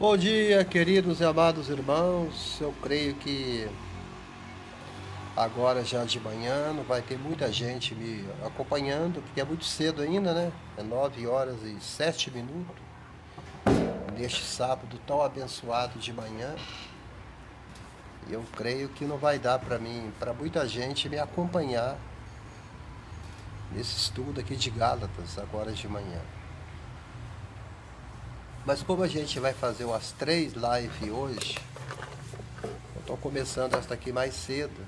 Bom dia, queridos e amados irmãos. Eu creio que agora já de manhã não vai ter muita gente me acompanhando, porque é muito cedo ainda, né? É 9h07 neste sábado tão abençoado de manhã. E eu creio que não vai dar para mim, para muita gente me acompanhar nesse estudo aqui de Gálatas agora de manhã. Mas como a gente vai fazer umas 3 lives hoje, eu estou começando esta aqui mais cedo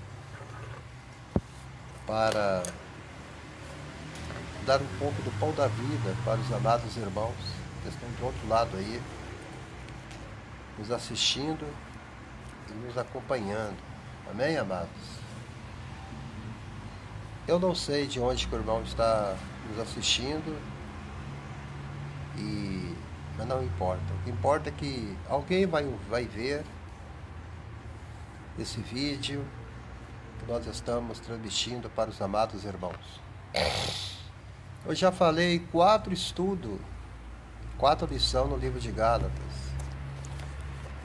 para dar um pouco do pão da vida para os amados irmãos que estão do outro lado aí, nos assistindo e nos acompanhando. Amém, amados? Eu não sei de onde que o irmão está nos assistindo, mas não importa. O que importa é que alguém vai ver esse vídeo que nós estamos transmitindo para os amados irmãos. Eu já falei 4 lições no livro de Gálatas.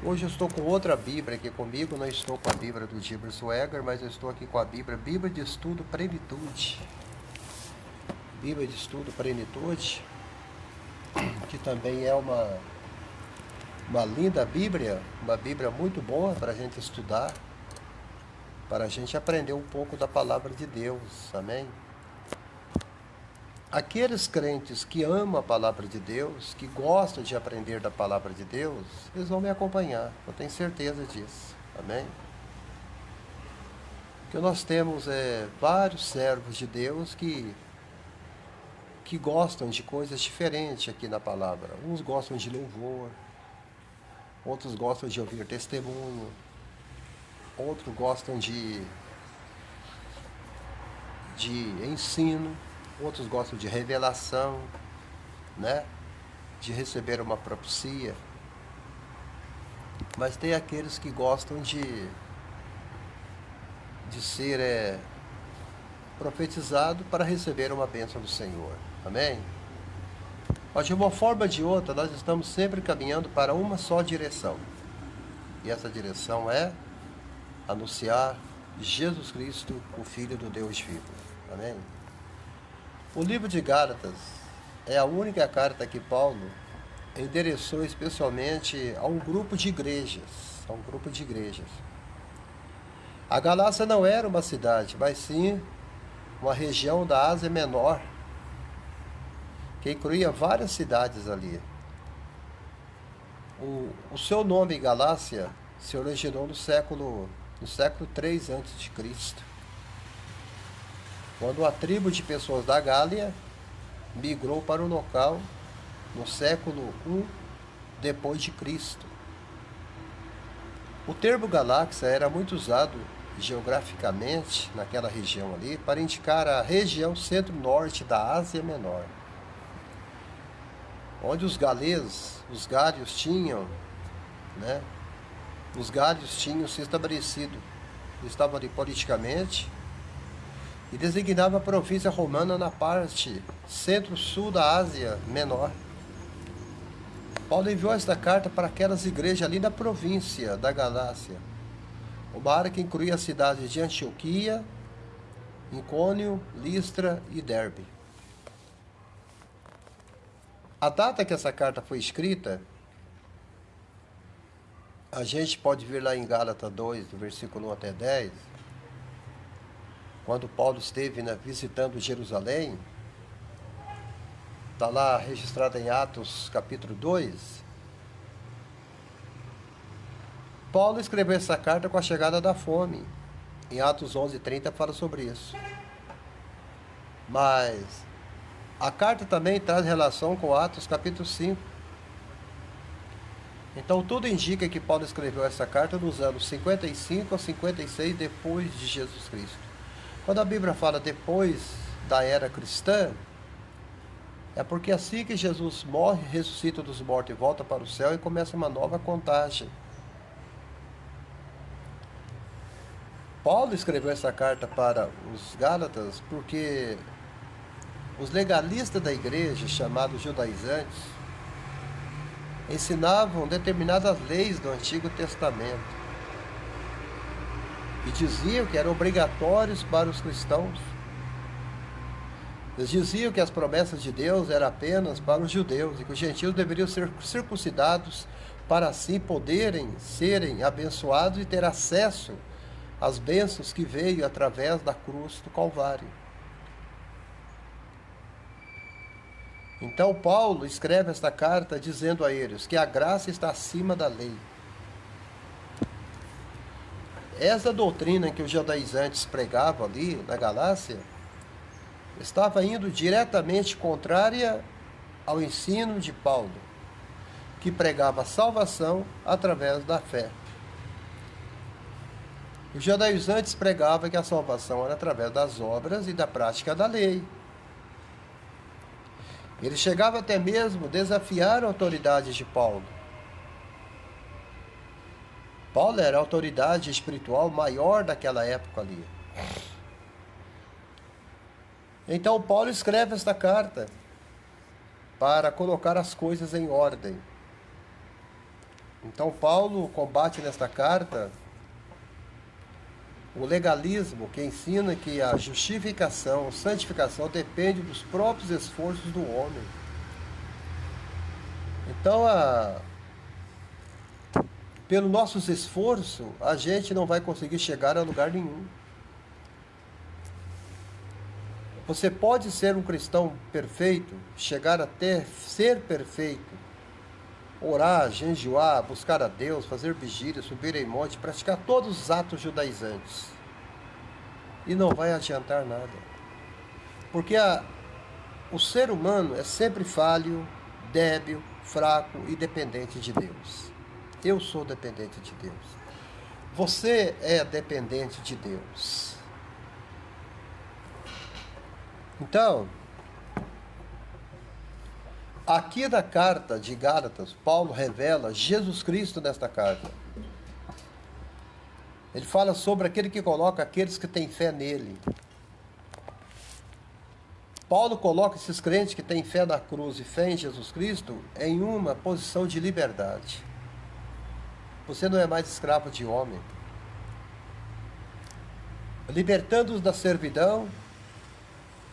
Hoje eu estou com outra Bíblia aqui comigo, não estou com a Bíblia do Gilbert Swagger, mas eu estou aqui com a Bíblia de Estudo Plenitude. Bíblia de Estudo Plenitude, que também é uma linda Bíblia, uma Bíblia muito boa para a gente estudar, para a gente aprender um pouco da Palavra de Deus, amém? Aqueles crentes que amam a Palavra de Deus, que gostam de aprender da Palavra de Deus, eles vão me acompanhar, eu tenho certeza disso, amém? Porque nós temos vários servos de Deus que gostam de coisas diferentes aqui na Palavra. Uns gostam de louvor, outros gostam de ouvir testemunho, outros gostam de ensino, outros gostam de revelação, né? De receber uma profecia. Mas tem aqueles que gostam de ser profetizado para receber uma bênção do Senhor. Amém? Mas de uma forma ou de outra, nós estamos sempre caminhando para uma só direção. E essa direção é anunciar Jesus Cristo, o Filho do Deus vivo. Amém? O livro de Gálatas é a única carta que Paulo endereçou especialmente a um grupo de igrejas. A Galácia não era uma cidade, mas sim uma região da Ásia Menor, que incluía várias cidades ali. O seu nome Galácia se originou no século 3 a.C., quando a tribo de pessoas da Gália migrou para o local no século I depois de Cristo. O termo Galáxia era muito usado geograficamente naquela região ali para indicar a região centro-norte da Ásia Menor, onde os gálios tinham se estabelecido, estavam ali politicamente, e designava a província romana na parte centro-sul da Ásia Menor. Paulo enviou esta carta para aquelas igrejas ali na província da Galácia, uma área que incluía as cidades de Antioquia, Icônio, Listra e Derbe. A data que essa carta foi escrita, a gente pode ver lá em Gálatas 2, do versículo 1 até 10, quando Paulo esteve visitando Jerusalém. Está lá registrado em Atos capítulo 2. Paulo escreveu essa carta com a chegada da fome. Em Atos 11:30 fala sobre isso. Mas a carta também traz relação com Atos capítulo 5. Então tudo indica que Paulo escreveu essa carta nos anos 55 a 56 depois de Jesus Cristo. Quando a Bíblia fala depois da era cristã, É porque assim que Jesus morre, ressuscita dos mortos e volta para o céu e começa uma nova contagem. Paulo escreveu essa carta para os Gálatas porque os legalistas da igreja, chamados judaizantes, ensinavam determinadas leis do Antigo Testamento e diziam que eram obrigatórios para os cristãos. Eles diziam que as promessas de Deus eram apenas para os judeus e que os gentios deveriam ser circuncidados para assim poderem serem abençoados e ter acesso às bênçãos que veio através da cruz do Calvário. Então Paulo escreve esta carta dizendo a eles que a graça está acima da lei. Essa doutrina que os judaizantes pregavam ali na Galácia estava indo diretamente contrária ao ensino de Paulo, que pregava a salvação através da fé. Os judaizantes pregavam que a salvação era através das obras e da prática da lei. Eles chegavam até mesmo a desafiar a autoridade de Paulo. Paulo era a autoridade espiritual maior daquela época ali. Então Paulo escreve esta carta para colocar as coisas em ordem. Então Paulo combate nesta carta o legalismo que ensina que a justificação, a santificação depende dos próprios esforços do homem. Então, pelo nossos esforços, a gente não vai conseguir chegar a lugar nenhum. Você pode ser um cristão perfeito, chegar até ser perfeito, orar, jejuar, buscar a Deus, fazer vigília, subir em monte, praticar todos os atos judaizantes. E não vai adiantar nada. Porque o ser humano é sempre falho, débil, fraco e dependente de Deus. Eu sou dependente de Deus. Você é dependente de Deus. Então, aqui na carta de Gálatas, Paulo revela Jesus Cristo nesta carta. Ele fala sobre aquele que coloca aqueles que têm fé nele. Paulo coloca esses crentes que têm fé na cruz e fé em Jesus Cristo em uma posição de liberdade. Você não é mais escravo de homem. Libertando-os da servidão,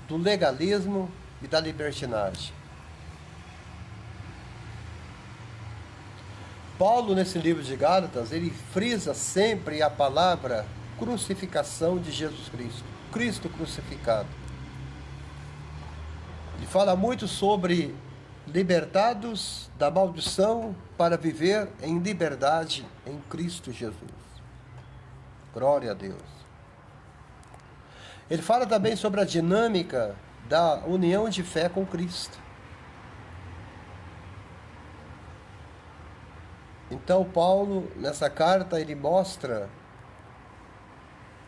do legalismo e da libertinagem. Paulo, nesse livro de Gálatas, ele frisa sempre a palavra crucificação de Jesus Cristo, Cristo crucificado. Ele fala muito sobre libertados da maldição para viver em liberdade em Cristo Jesus. Glória a Deus. Ele fala também sobre a dinâmica da união de fé com Cristo. Então Paulo, nessa carta, ele mostra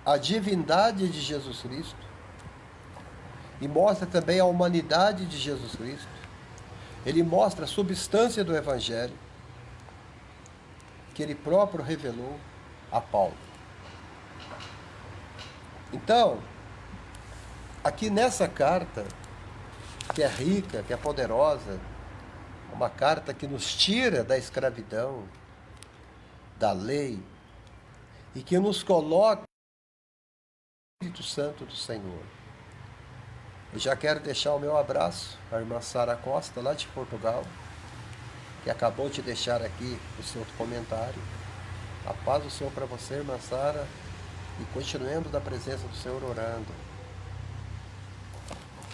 a divindade de Jesus Cristo e mostra também a humanidade de Jesus Cristo. Ele mostra a substância do Evangelho que ele próprio revelou a Paulo. Então, aqui nessa carta, que é rica, que é poderosa, uma carta que nos tira da escravidão, da lei, e que nos coloca no Espírito Santo do Senhor. Eu já quero deixar o meu abraço à irmã Sara Costa, lá de Portugal, que acabou de deixar aqui o seu comentário. A paz do Senhor para você, irmã Sara, e continuemos na presença do Senhor orando.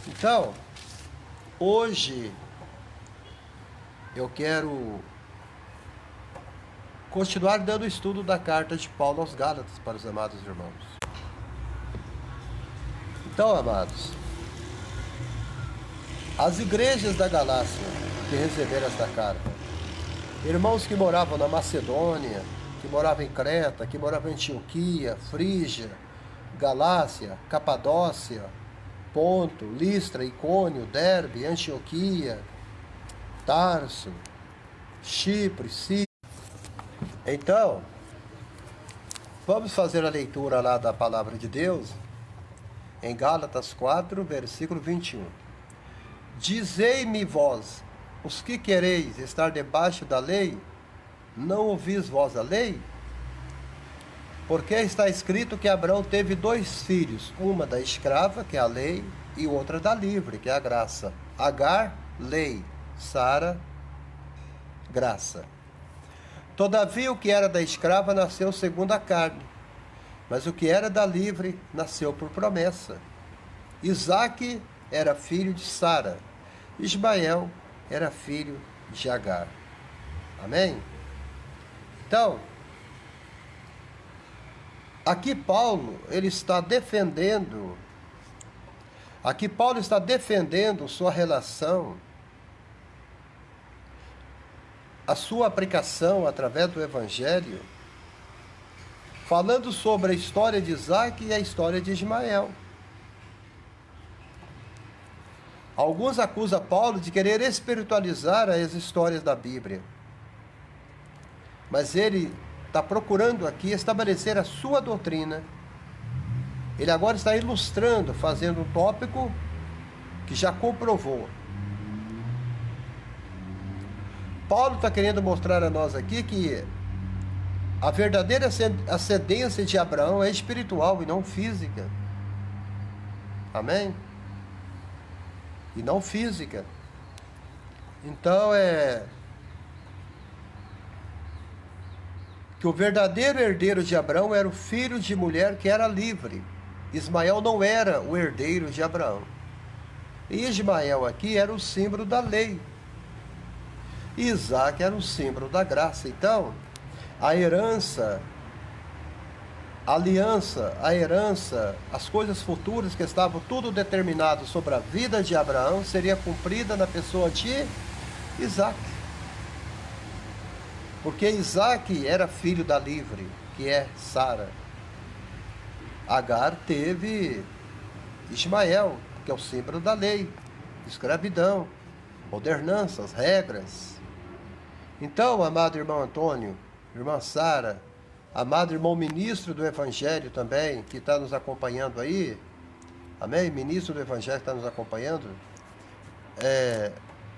Então, hoje eu quero continuar dando o estudo da carta de Paulo aos Gálatas para os amados irmãos. Então, amados, as igrejas da Galácia que receberam esta carta, irmãos que moravam na Macedônia, que moravam em Creta, que moravam em Antioquia, Frígia, Galácia, Capadócia, Ponto, Listra, Icônio, Derbe, Antioquia, Tarso, Chipre, Síria. Então, vamos fazer a leitura lá da palavra de Deus, em Gálatas 4, versículo 21. Dizei-me vós, os que quereis estar debaixo da lei, não ouvis vós a lei? Porque está escrito que Abraão teve 2 filhos, uma da escrava, que é a lei, e outra da livre, que é a graça. Agar, lei, Sara, graça. Todavia o que era da escrava nasceu segundo a carne, mas o que era da livre nasceu por promessa. Isaque era filho de Sara, Ismael era filho de Agar. Amém? Então, aqui Paulo está defendendo sua relação, a sua aplicação através do Evangelho, falando sobre a história de Isaque e a história de Ismael. Alguns acusam Paulo de querer espiritualizar as histórias da Bíblia, mas ele está procurando aqui estabelecer a sua doutrina. Ele agora está ilustrando, fazendo um tópico que já comprovou. Paulo está querendo mostrar a nós aqui que a verdadeira ascendência de Abraão é espiritual e não física. Amém? E não física. Então que o verdadeiro herdeiro de Abraão era o filho de mulher que era livre. Ismael não era o herdeiro de Abraão. E Ismael aqui era o símbolo da lei. E Isaque era o símbolo da graça. Então, a herança, a aliança, a herança, as coisas futuras que estavam tudo determinado sobre a vida de Abraão seria cumprida na pessoa de Isaque. Porque Isaque era filho da livre, que é Sara. Agar teve Ismael, que é o símbolo da lei, escravidão, modernanças, regras. Então, amado irmão Antônio, irmã Sara, amado irmão ministro do Evangelho também, que está nos acompanhando aí, amém? Ministro do Evangelho que está nos acompanhando,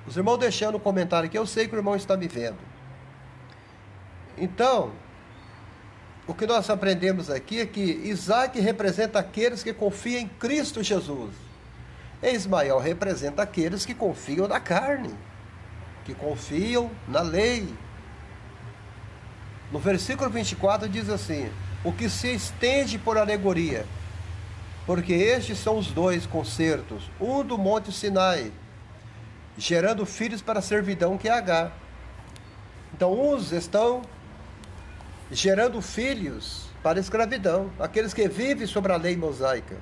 os irmãos deixando um comentário aqui, eu sei que o irmão está me vendo. Então, o que nós aprendemos aqui é que Isaque representa aqueles que confiam em Cristo Jesus. E Ismael representa aqueles que confiam na carne, que confiam na lei. No versículo 24 diz assim: o que se estende por alegoria, porque estes são os 2 concertos, um do monte Sinai, gerando filhos para a servidão, que é Agar. Então, uns estão gerando filhos para a escravidão, aqueles que vivem sobre a lei mosaica,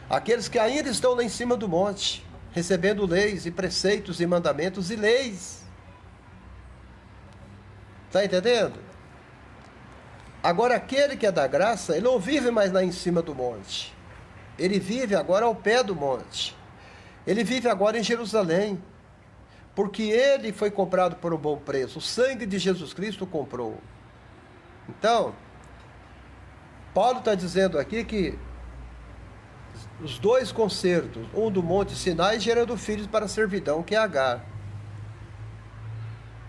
aqueles que ainda estão lá em cima do monte, recebendo leis e preceitos e mandamentos e leis. Está entendendo? Agora, aquele que é da graça, ele não vive mais lá em cima do monte, ele vive agora ao pé do monte, ele vive agora em Jerusalém, porque ele foi comprado por um bom preço, o sangue de Jesus Cristo comprou. Então, Paulo está dizendo aqui que os 2 concertos, um do monte Sinai, gerando filhos para a servidão, que é Agar.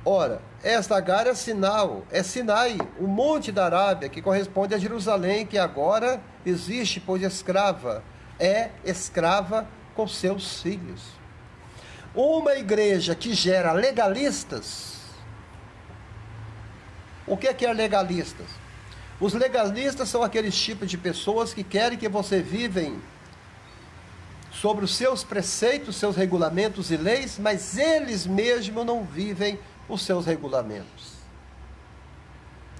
Ora, esta Agar é Sinai, o monte da Arábia, que corresponde a Jerusalém, que agora existe, pois é escrava com seus filhos. Uma igreja que gera legalistas. O que é legalistas? Os legalistas são aqueles tipos de pessoas que querem que você vivem sobre os seus preceitos, seus regulamentos e leis, mas eles mesmos não vivem os seus regulamentos.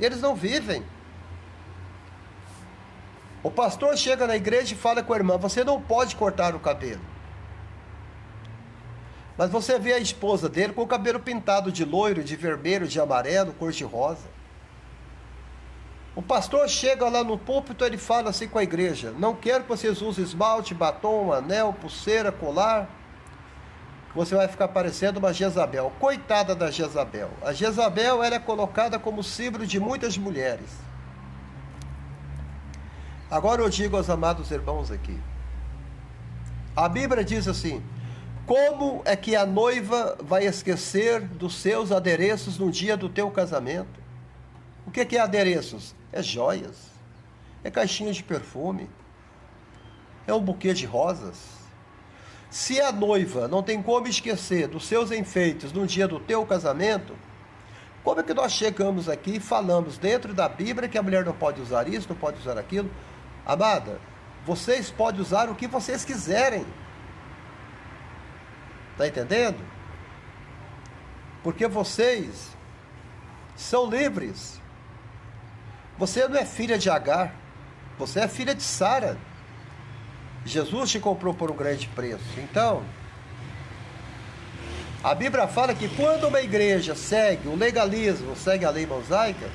Eles não vivem. O pastor chega na igreja e fala com a irmã: você não pode cortar o cabelo. Mas você vê a esposa dele com o cabelo pintado de loiro, de vermelho, de amarelo, cor de rosa. O pastor chega lá no púlpito, ele fala assim com a igreja: não quero que vocês usem esmalte, batom, anel, pulseira, colar. Você vai ficar parecendo uma Jezabel. Coitada da Jezabel. A Jezabel, ela é colocada como símbolo de muitas mulheres. Agora eu digo aos amados irmãos aqui. A Bíblia diz assim: como é que a noiva vai esquecer dos seus adereços no dia do teu casamento? O que é adereços? É joias, é caixinha de perfume, é um buquê de rosas. Se a noiva não tem como esquecer dos seus enfeites no dia do teu casamento, como é que nós chegamos aqui e falamos dentro da Bíblia que a mulher não pode usar isso, não pode usar aquilo? Amada, vocês podem usar o que vocês quiserem. Está entendendo? Porque vocês são livres. Você não é filha de Agar, você é filha de Sara. Jesus te comprou por um grande preço. Então, a Bíblia fala que quando uma igreja segue o legalismo, segue a lei mosaica,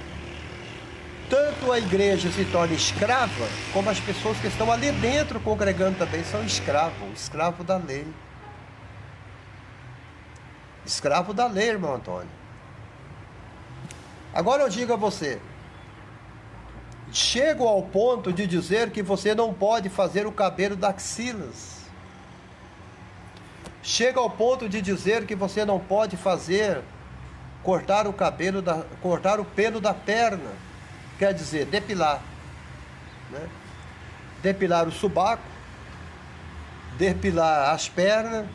tanto a igreja se torna escrava, como as pessoas que estão ali dentro congregando também são escravos, escravo da lei. Escravo da lei, irmão Antônio. Agora eu digo a você, chego ao ponto de dizer que você não pode fazer o cabelo das axilas. Chega ao ponto de dizer que você não pode cortar o pelo da perna. Quer dizer, depilar. Né? Depilar o sobaco, depilar as pernas.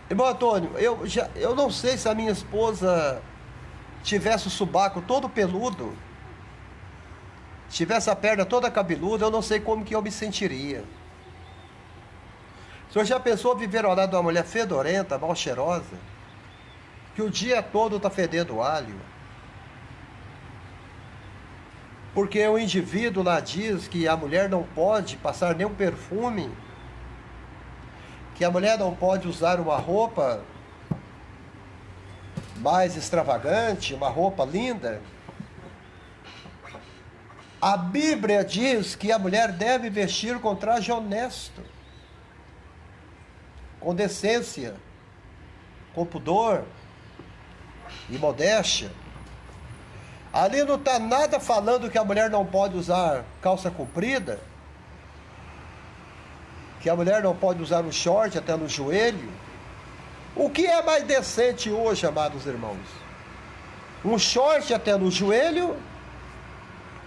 Irmão Antônio, eu não sei se a minha esposa tivesse o sobaco todo peludo, tivesse a perna toda cabeluda, eu não sei como que eu me sentiria. O senhor já pensou viver ao lado de uma mulher fedorenta, mal cheirosa, que o dia todo está fedendo alho? Porque o indivíduo lá diz que a mulher não pode passar nenhum perfume, que a mulher não pode usar uma roupa mais extravagante, uma roupa linda. A Bíblia diz que a mulher deve vestir com traje honesto, com decência, com pudor e modéstia. Ali não está nada falando que a mulher não pode usar calça comprida, que a mulher não pode usar um short até no joelho. O que é mais decente hoje, amados irmãos? Um short até no joelho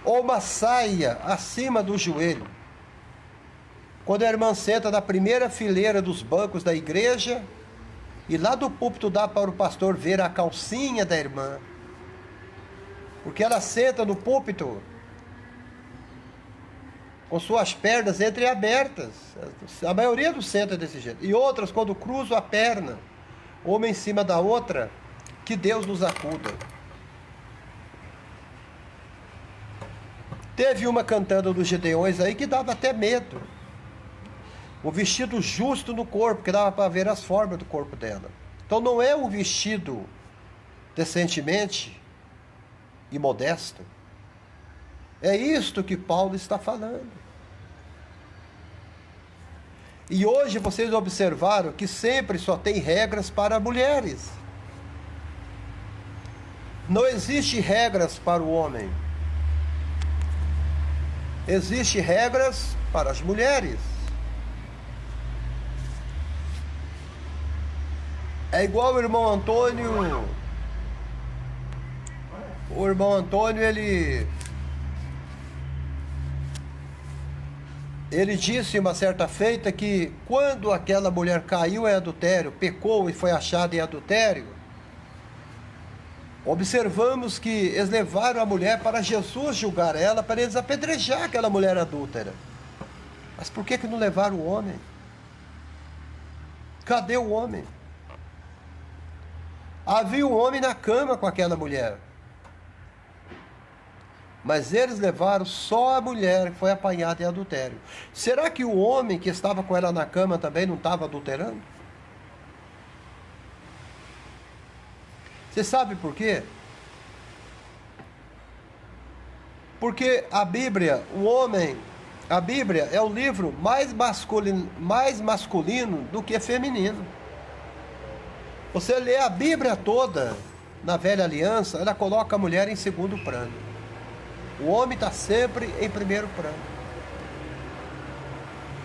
ou uma saia acima do joelho? Quando a irmã senta na primeira fileira dos bancos da igreja e lá do púlpito dá para o pastor ver a calcinha da irmã, porque ela senta no púlpito com suas pernas entreabertas. A maioria não senta desse jeito. E outras, quando cruzam a perna, uma em cima da outra, que Deus nos acuda. Teve uma cantando dos Gideões aí que dava até medo. O vestido justo no corpo, que dava para ver as formas do corpo dela. Então não é um vestido decentemente e modesto. É isto que Paulo está falando. E hoje vocês observaram que sempre só tem regras para mulheres. Não existe regras para o homem. Existem regras para as mulheres. É igual o irmão Antônio. O irmão Antônio, ele disse uma certa feita que quando aquela mulher caiu em adultério, pecou e foi achada em adultério, observamos que eles levaram a mulher para Jesus julgar ela, para eles apedrejar aquela mulher adúltera. Mas por que não levaram o homem? Cadê o homem? Havia um homem na cama com aquela mulher. Mas eles levaram só a mulher que foi apanhada em adultério. Será que o homem que estava com ela na cama também não estava adulterando? Você sabe por quê? Porque a Bíblia é o livro mais masculino do que feminino. Você lê a Bíblia toda na Velha Aliança, ela coloca a mulher em segundo plano. O homem está sempre em primeiro plano.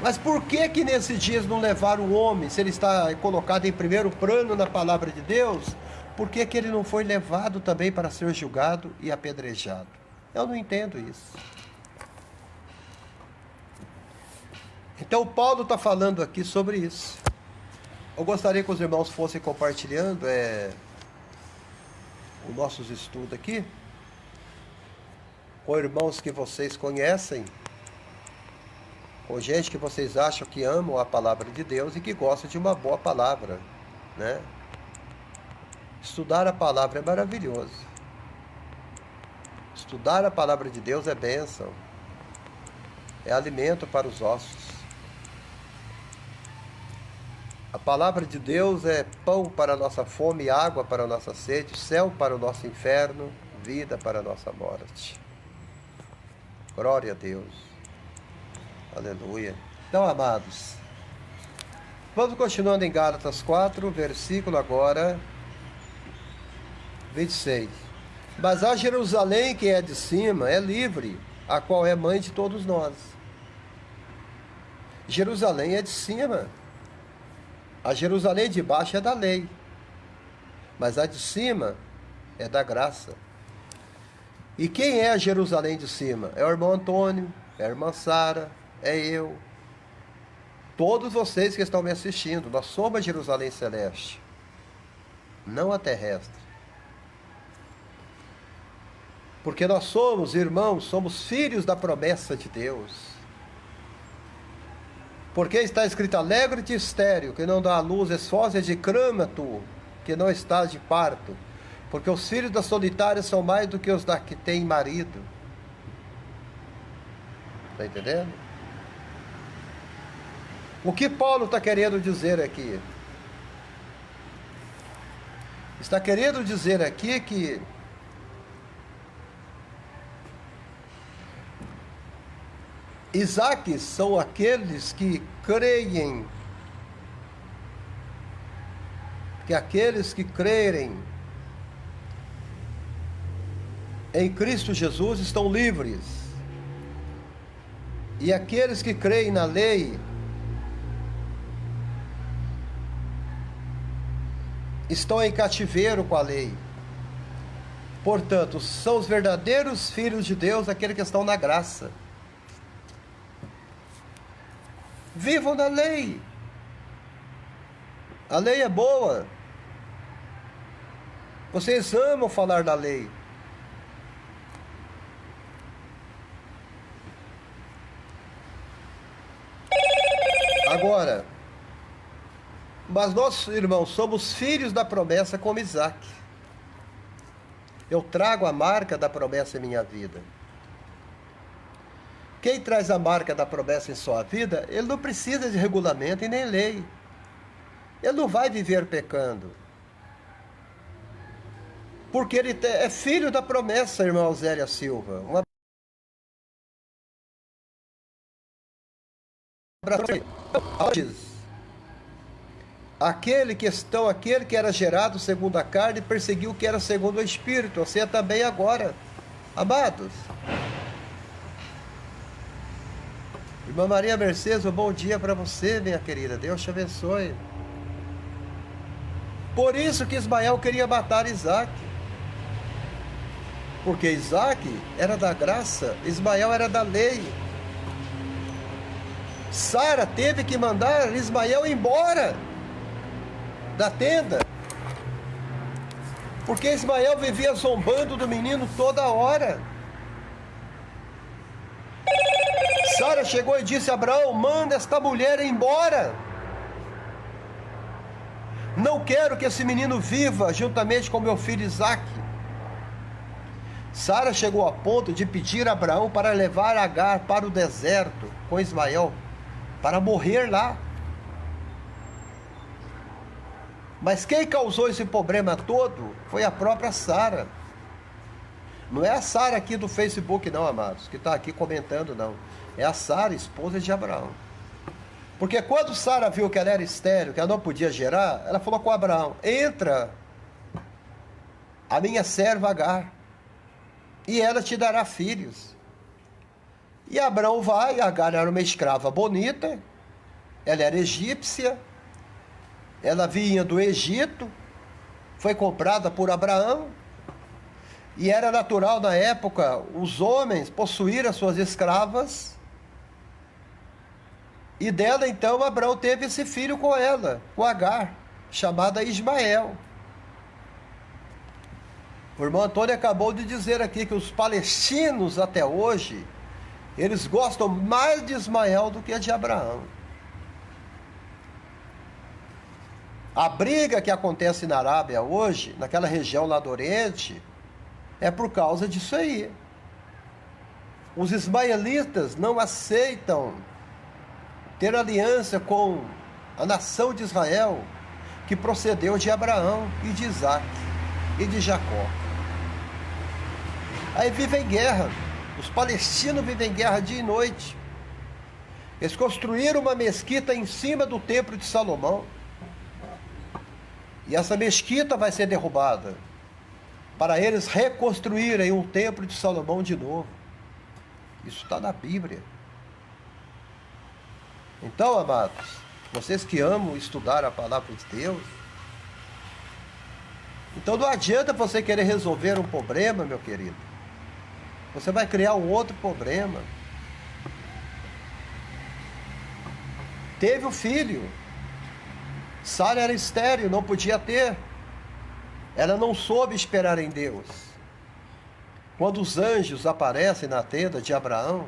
Mas por que nesses dias não levaram o homem, se ele está colocado em primeiro plano na palavra de Deus, por que ele não foi levado também para ser julgado e apedrejado? Eu não entendo isso. Então Paulo está falando aqui sobre isso. Eu gostaria que os irmãos fossem compartilhando os nossos estudos aqui com irmãos que vocês conhecem, com gente que vocês acham que amam a palavra de Deus e que gostam de uma boa palavra, né? Estudar a palavra é maravilhoso. Estudar a palavra de Deus é bênção, é alimento para os ossos. A palavra de Deus é pão para a nossa fome, água para a nossa sede, céu para o nosso inferno, vida para a nossa morte. Glória a Deus. Aleluia. Então, amados, vamos continuando em Gálatas 4, versículo agora 26. Mas a Jerusalém que é de cima é livre, a qual é mãe de todos nós. Jerusalém é de cima. A Jerusalém de baixo é da lei, mas a de cima é da graça. E quem é a Jerusalém de cima? É o irmão Antônio, é a irmã Sara, é eu. Todos vocês que estão me assistindo, nós somos a Jerusalém celeste, não a terrestre. Porque nós somos, irmãos, somos filhos da promessa de Deus. Porque está escrito: alegre-te, estéril, que não dá à luz, esforça de crama tu, que não estás de parto. Porque os filhos da solitária são mais do que os da que têm marido. Está entendendo? O que Paulo está querendo dizer aqui? Está querendo dizer aqui que Isaac são aqueles que creem, que aqueles que crerem em Cristo Jesus estão livres, e aqueles que creem na lei estão em cativeiro com a lei. Portanto, são os verdadeiros filhos de Deus, aqueles que estão na graça. Vivam na lei. A lei é boa. Vocês amam falar da lei. Agora, mas nós, irmãos, somos filhos da promessa como Isaac. Eu trago a marca da promessa em minha vida. Quem traz a marca da promessa em sua vida, ele não precisa de regulamento e nem lei. Ele não vai viver pecando. Porque ele é filho da promessa, irmã Zélia Silva. Um abraço. Aquele que era gerado segundo a carne, perseguiu o que era segundo o Espírito. Assim é também agora. Amados. Irmã Maria Mercedes, um bom dia para você, minha querida. Deus te abençoe. Por isso que Ismael queria matar Isaac. Porque Isaac era da graça, Ismael era da lei. Sara teve que mandar Ismael embora da tenda. Porque Ismael vivia zombando do menino toda hora. Sara chegou e disse a Abraão: manda esta mulher embora. Não quero que esse menino viva juntamente com meu filho Isaque. Sara chegou a ponto de pedir a Abraão para levar Agar para o deserto com Ismael, para morrer lá. Mas quem causou esse problema todo foi a própria Sara. Não é a Sara aqui do Facebook, não, amados, que está aqui comentando, não. É a Sara, esposa de Abraão. Porque quando Sara viu que ela era estéril, que ela não podia gerar, ela falou com Abraão: entra a minha serva Agar, e ela te dará filhos. E Abraão vai. Agar era uma escrava bonita, ela era egípcia, ela vinha do Egito, foi comprada por Abraão, e era natural na época os homens possuírem as suas escravas, e dela então Abraão teve esse filho com ela, com Agar, chamada Ismael. O irmão Antônio acabou de dizer aqui que os palestinos até hoje, eles gostam mais de Ismael do que de Abraão. A briga que acontece na Arábia hoje, naquela região lá do Oriente, é por causa disso aí. Os ismaelitas não aceitam ter aliança com a nação de Israel, que procedeu de Abraão e de Isaac e de Jacó. Aí vivem guerra. Os palestinos vivem guerra dia e noite. Eles construíram uma mesquita em cima do templo de Salomão. E essa mesquita vai ser derrubada, para eles reconstruírem um templo de Salomão de novo. Isso está na Bíblia. Então, amados, vocês que amam estudar a palavra de Deus, então não adianta você querer resolver um problema, meu querido. Você vai criar um outro problema. Teve o filho. Sara era estéril, não podia ter. Ela não soube esperar em Deus. Quando os anjos aparecem na tenda de Abraão,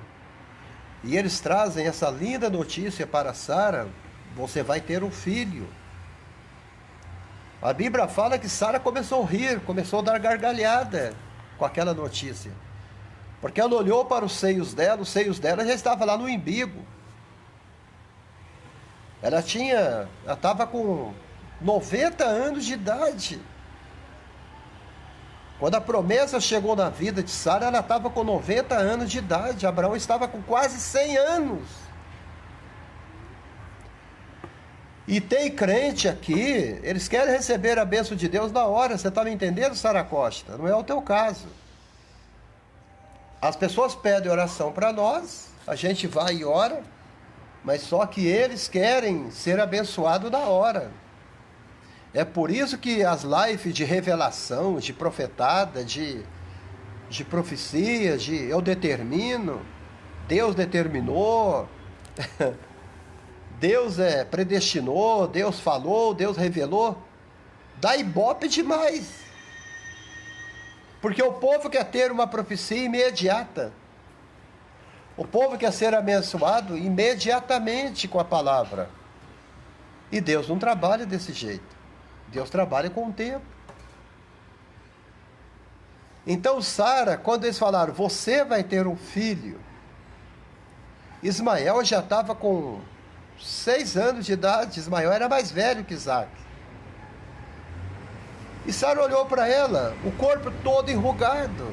e eles trazem essa linda notícia para Sara: você vai ter um filho. A Bíblia fala que Sara começou a rir, começou a dar gargalhada com aquela notícia. Porque ela olhou para os seios dela já estavam lá no umbigo. Ela estava com 90 anos de idade. Quando a promessa chegou na vida de Sara, ela estava com 90 anos de idade. Abraão estava com quase 100 anos. E tem crente aqui, eles querem receber a bênção de Deus na hora. Você está me entendendo, Sara Costa? Não é o teu caso. As pessoas pedem oração para nós, a gente vai e ora, mas só que eles querem ser abençoados na hora. É por isso que as lives de revelação, de profetada, de profecia, de eu determino, Deus determinou, Deus predestinou, Deus falou, Deus revelou, dá ibope demais. Porque o povo quer ter uma profecia imediata. O povo quer ser abençoado imediatamente com a palavra. E Deus não trabalha desse jeito. Deus trabalha com o tempo. Então Sara, quando eles falaram, você vai ter um filho, Ismael já estava com 6 anos de idade. Ismael era mais velho que Isaac. E Sara olhou para ela, o corpo todo enrugado.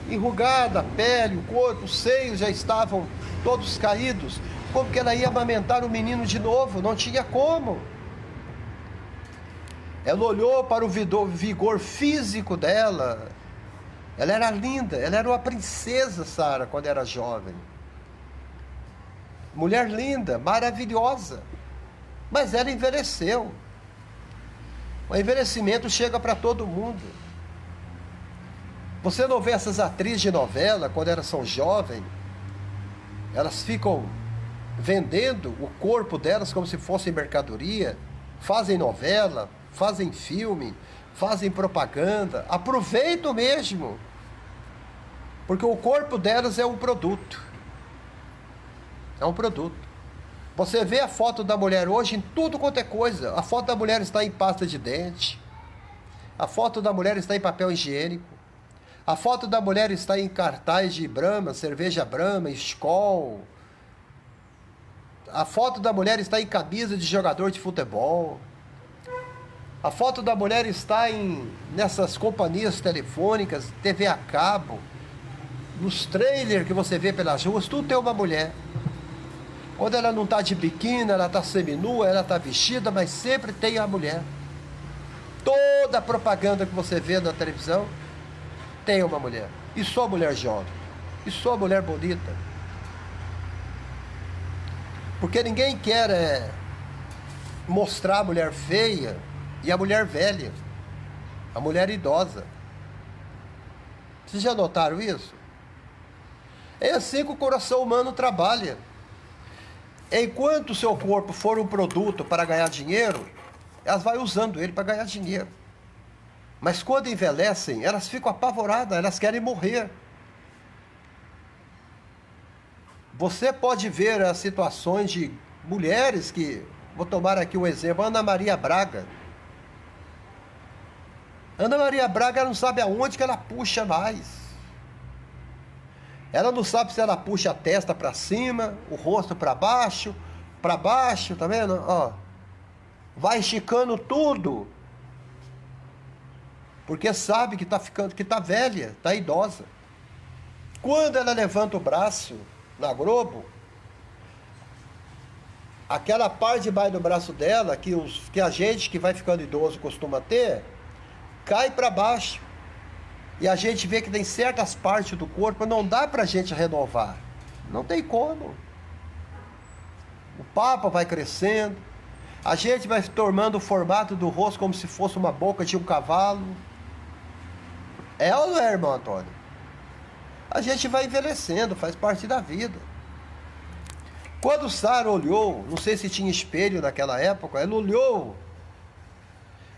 Enrugada, a pele, o corpo, os seios já estavam todos caídos. Como que ela ia amamentar o menino de novo? Não tinha como. Ela olhou para o vigor físico dela. Ela era linda, ela era uma princesa, Sara, quando era jovem. Mulher linda, maravilhosa. Mas ela envelheceu. O envelhecimento chega para todo mundo. Você não vê essas atrizes de novela, quando elas são jovens, elas ficam vendendo o corpo delas como se fosse mercadoria, fazem novela, fazem filme, fazem propaganda, aproveitam mesmo, porque o corpo delas é um produto. É um produto. Você vê a foto da mulher hoje em tudo quanto é coisa. A foto da mulher está em pasta de dente. A foto da mulher está em papel higiênico. A foto da mulher está em cartaz de Brahma, cerveja Brahma, Skol. A foto da mulher está em camisa de jogador de futebol. A foto da mulher está nessas companhias telefônicas, TV a cabo, nos trailers que você vê pelas ruas, tudo tem uma mulher. Quando ela não está de biquíni, ela está seminua, ela está vestida, mas sempre tem a mulher. Toda a propaganda que você vê na televisão tem uma mulher. E só mulher jovem. E só mulher bonita. Porque ninguém quer mostrar a mulher feia e a mulher velha. A mulher idosa. Vocês já notaram isso? É assim que o coração humano trabalha. Enquanto o seu corpo for um produto para ganhar dinheiro, elas vão usando ele para ganhar dinheiro. Mas quando envelhecem, elas ficam apavoradas, elas querem morrer. Você pode ver as situações de mulheres que, vou tomar aqui um exemplo, Ana Maria Braga. Ana Maria Braga, ela não sabe aonde que ela puxa mais. Ela não sabe se ela puxa a testa para cima, o rosto para baixo, tá vendo? Ó, vai esticando tudo. Porque sabe que tá velha, tá idosa. Quando ela levanta o braço na Globo, aquela parte de baixo do braço dela, que a gente que vai ficando idoso costuma ter, cai para baixo. E a gente vê que tem certas partes do corpo, não dá pra gente renovar. Não tem como. O papo vai crescendo, a gente vai tomando o formato do rosto como se fosse uma boca de um cavalo. É ou não é, irmão Antônio? A gente vai envelhecendo, faz parte da vida. Quando Sara olhou, não sei se tinha espelho naquela época, ela olhou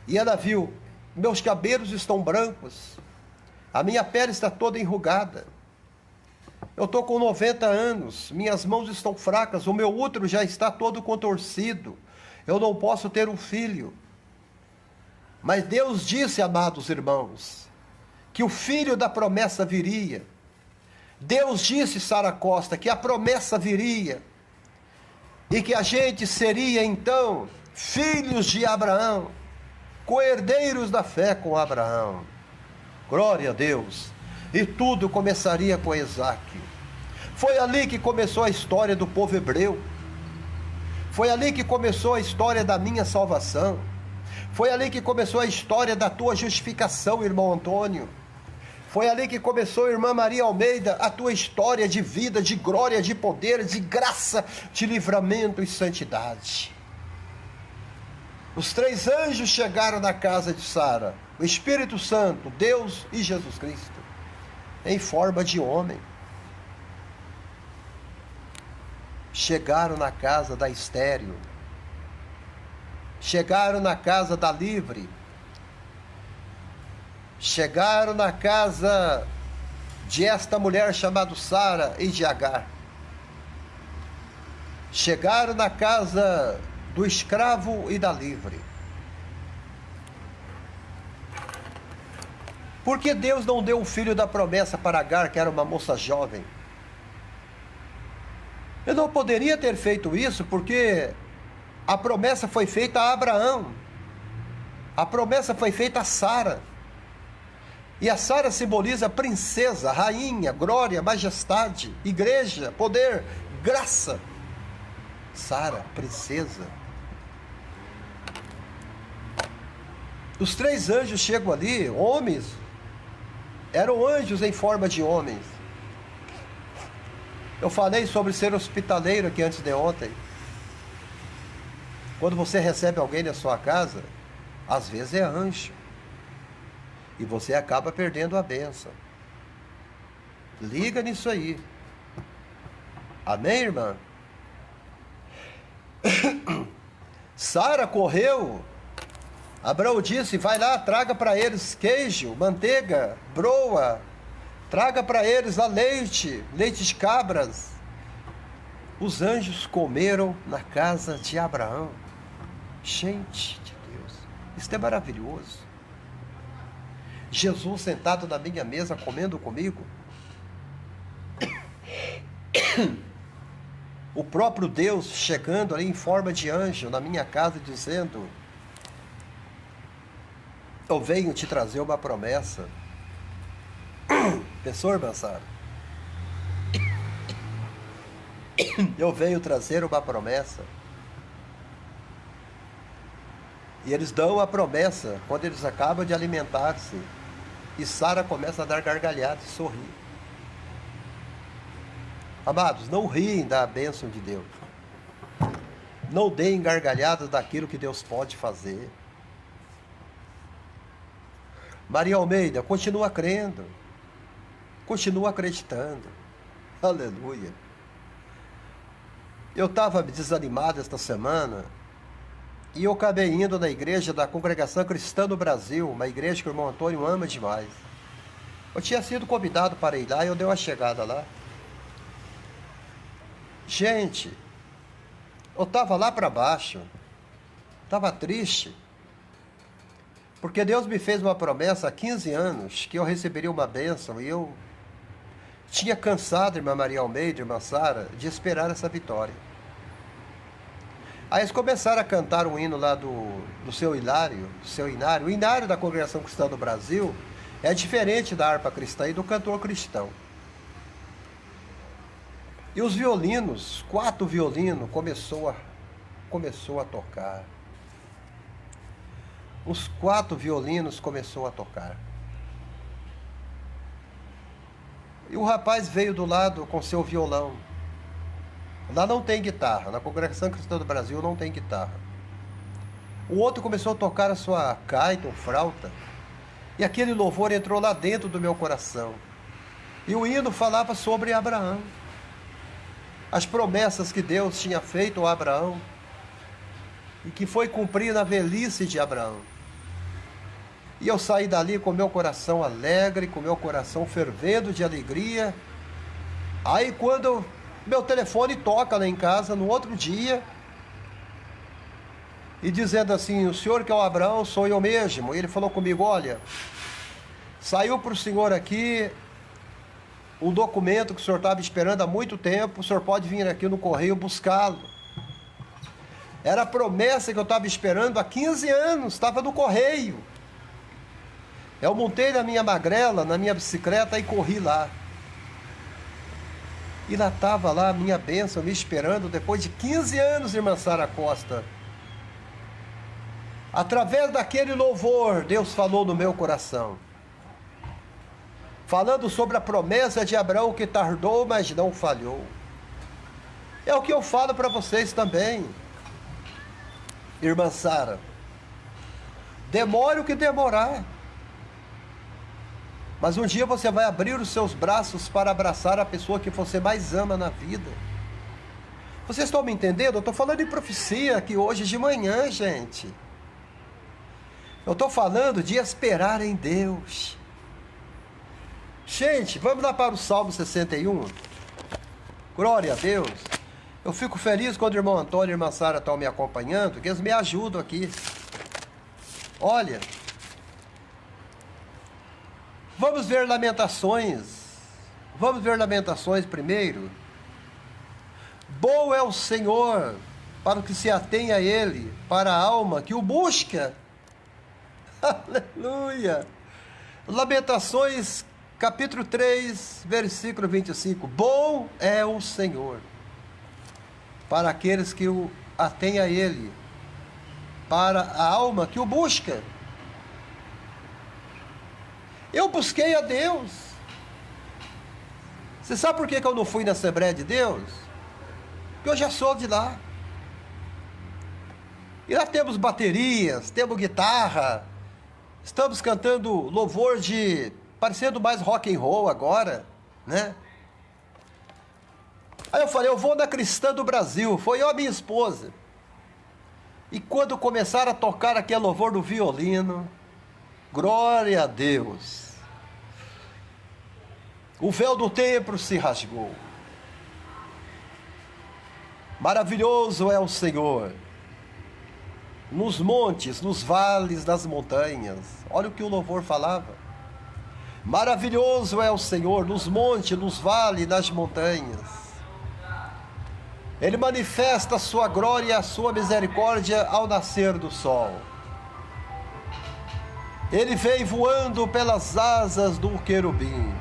e ela viu, meus cabelos estão brancos, a minha pele está toda enrugada, eu estou com 90 anos, minhas mãos estão fracas, o meu útero já está todo contorcido, eu não posso ter um filho. Mas Deus disse, amados irmãos, que o filho da promessa viria. Deus disse, Sara Costa, que a promessa viria e que a gente seria então filhos de Abraão, co-herdeiros da fé com Abraão. Glória a Deus. E tudo começaria com Isaac. Foi ali que começou a história do povo hebreu. Foi ali que começou a história da minha salvação. Foi ali que começou a história da tua justificação, irmão Antônio. Foi ali que começou, irmã Maria Almeida, a tua história de vida, de glória, de poder, de graça, de livramento e santidade. Os 3 anjos chegaram na casa de Sara, o Espírito Santo, Deus e Jesus Cristo, em forma de homem. Chegaram na casa da estéril, chegaram na casa da livre, chegaram na casa de esta mulher chamada Sara e de Agar, chegaram na casa do escravo e da livre. Por que Deus não deu o filho da promessa para Agar, que era uma moça jovem? Ele não poderia ter feito isso porque a promessa foi feita a Abraão. A promessa foi feita a Sara. E a Sara simboliza princesa, rainha, glória, majestade, igreja, poder, graça. Sara, princesa. Os 3 anjos chegam ali, homens, eram anjos em forma de homens. Eu falei sobre ser hospitaleiro aqui antes de ontem. Quando você recebe alguém na sua casa, às vezes é anjo. E você acaba perdendo a bênção. Liga nisso aí. Amém, irmã? Sara correu. Abraão disse, vai lá, traga para eles queijo, manteiga, broa. Traga para eles a leite de cabras. Os anjos comeram na casa de Abraão. Gente de Deus, isso é maravilhoso. Jesus sentado na minha mesa comendo comigo. O próprio Deus chegando ali em forma de anjo na minha casa dizendo, Eu venho te trazer uma promessa. Pensou, irmã Sara? Eu venho trazer uma promessa. E eles dão a promessa quando eles acabam de alimentar-se. E Sara começa a dar gargalhadas e sorrir. Amados, não riem da bênção de Deus. Não deem gargalhadas daquilo que Deus pode fazer. Maria Almeida, continua crendo. Continua acreditando. Aleluia. Eu estava desanimado esta semana e eu acabei indo na igreja da Congregação Cristã do Brasil, uma igreja que o irmão Antônio ama demais. Eu tinha sido convidado para ir lá e eu dei uma chegada lá. Gente, eu estava lá para baixo, estava triste, porque Deus me fez uma promessa há 15 anos que eu receberia uma bênção e eu tinha cansado, irmã Maria Almeida, irmã Sara, de esperar essa vitória. Aí eles começaram a cantar um hino lá do seu Hilário, o Inário da Congregação Cristã do Brasil é diferente da harpa cristã e do cantor cristão. E os violinos, 4 violinos, começou a tocar. Os 4 violinos começou a tocar. E o rapaz veio do lado com seu violão. Lá não tem guitarra, na Congregação Cristã do Brasil não tem guitarra. O outro começou a tocar a sua gaita ou flauta, e aquele louvor entrou lá dentro do meu coração. E o hino falava sobre Abraão, as promessas que Deus tinha feito a Abraão, e que foi cumprir na velhice de Abraão. E eu saí dali com meu coração alegre, com meu coração fervendo de alegria. Aí quando meu telefone toca lá em casa, no outro dia, e dizendo assim, o senhor que é o Abraão, sou eu mesmo. E ele falou comigo, olha, saiu para o senhor aqui um documento que o senhor estava esperando há muito tempo, o senhor pode vir aqui no correio buscá-lo. Era a promessa que eu estava esperando há 15 anos, estava no correio. Eu montei na minha magrela, na minha bicicleta e corri lá. E lá estava lá a minha bênção me esperando depois de 15 anos, irmã Sara Costa. Através daquele louvor, Deus falou no meu coração. Falando sobre a promessa de Abraão que tardou, mas não falhou. É o que eu falo para vocês também. Irmã Sara, demore o que demorar. Mas um dia você vai abrir os seus braços para abraçar a pessoa que você mais ama na vida. Vocês estão me entendendo? Eu estou falando de profecia aqui hoje de manhã, gente. Eu estou falando de esperar em Deus. Gente, vamos lá para o Salmo 61. Glória a Deus. Eu fico feliz quando o irmão Antônio e a irmã Sara estão me acompanhando, que eles me ajudam aqui. Olha. Vamos ver Lamentações. Vamos ver Lamentações primeiro. Bom é o Senhor para o que se atém a Ele, para a alma que o busca. Aleluia. Lamentações, capítulo 3, versículo 25. Bom é o Senhor para aqueles que o atém a Ele, para a alma que o busca. Eu busquei a Deus. Você sabe por que eu não fui na Assembleia de Deus? Porque eu já sou de lá. E lá temos baterias, temos guitarra, estamos cantando louvor de... parecendo mais rock and roll agora, né? Aí eu falei, eu vou na Cristã do Brasil. Foi eu e a minha esposa. E quando começaram a tocar aquele louvor do violino, glória a Deus, o véu do templo se rasgou. Maravilhoso é o Senhor, nos montes, nos vales das montanhas. Olha o que o louvor falava. Maravilhoso é o Senhor, nos montes, nos vales, nas montanhas. Ele manifesta a sua glória e a sua misericórdia ao nascer do sol. Ele veio voando pelas asas do querubim.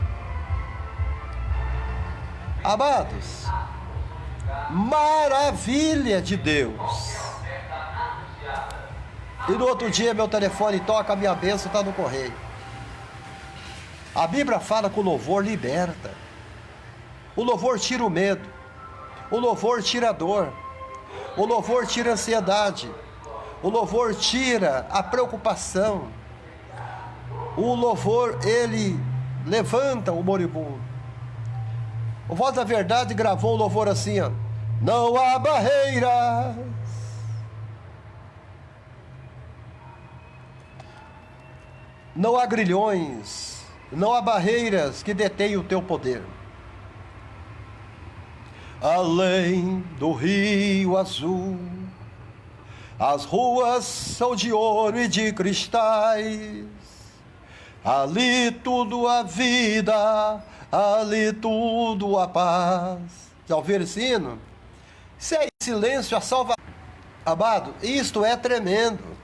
Amados, maravilha de Deus. E no outro dia meu telefone toca, a minha bênção está no correio. A Bíblia fala que o louvor liberta. O louvor tira o medo. O louvor tira a dor. O louvor tira a ansiedade. O louvor tira a preocupação. O louvor, ele levanta o moribundo. O Voz da Verdade gravou um louvor assim, ó. Não há barreiras. Não há grilhões. Não há barreiras que detêm o teu poder. Além do rio azul, as ruas são de ouro e de cristais. Ali tudo a vida, ali tudo a paz. Já ouviram esse hino? Isso é silêncio, a salvação. Amado, isto é tremendo.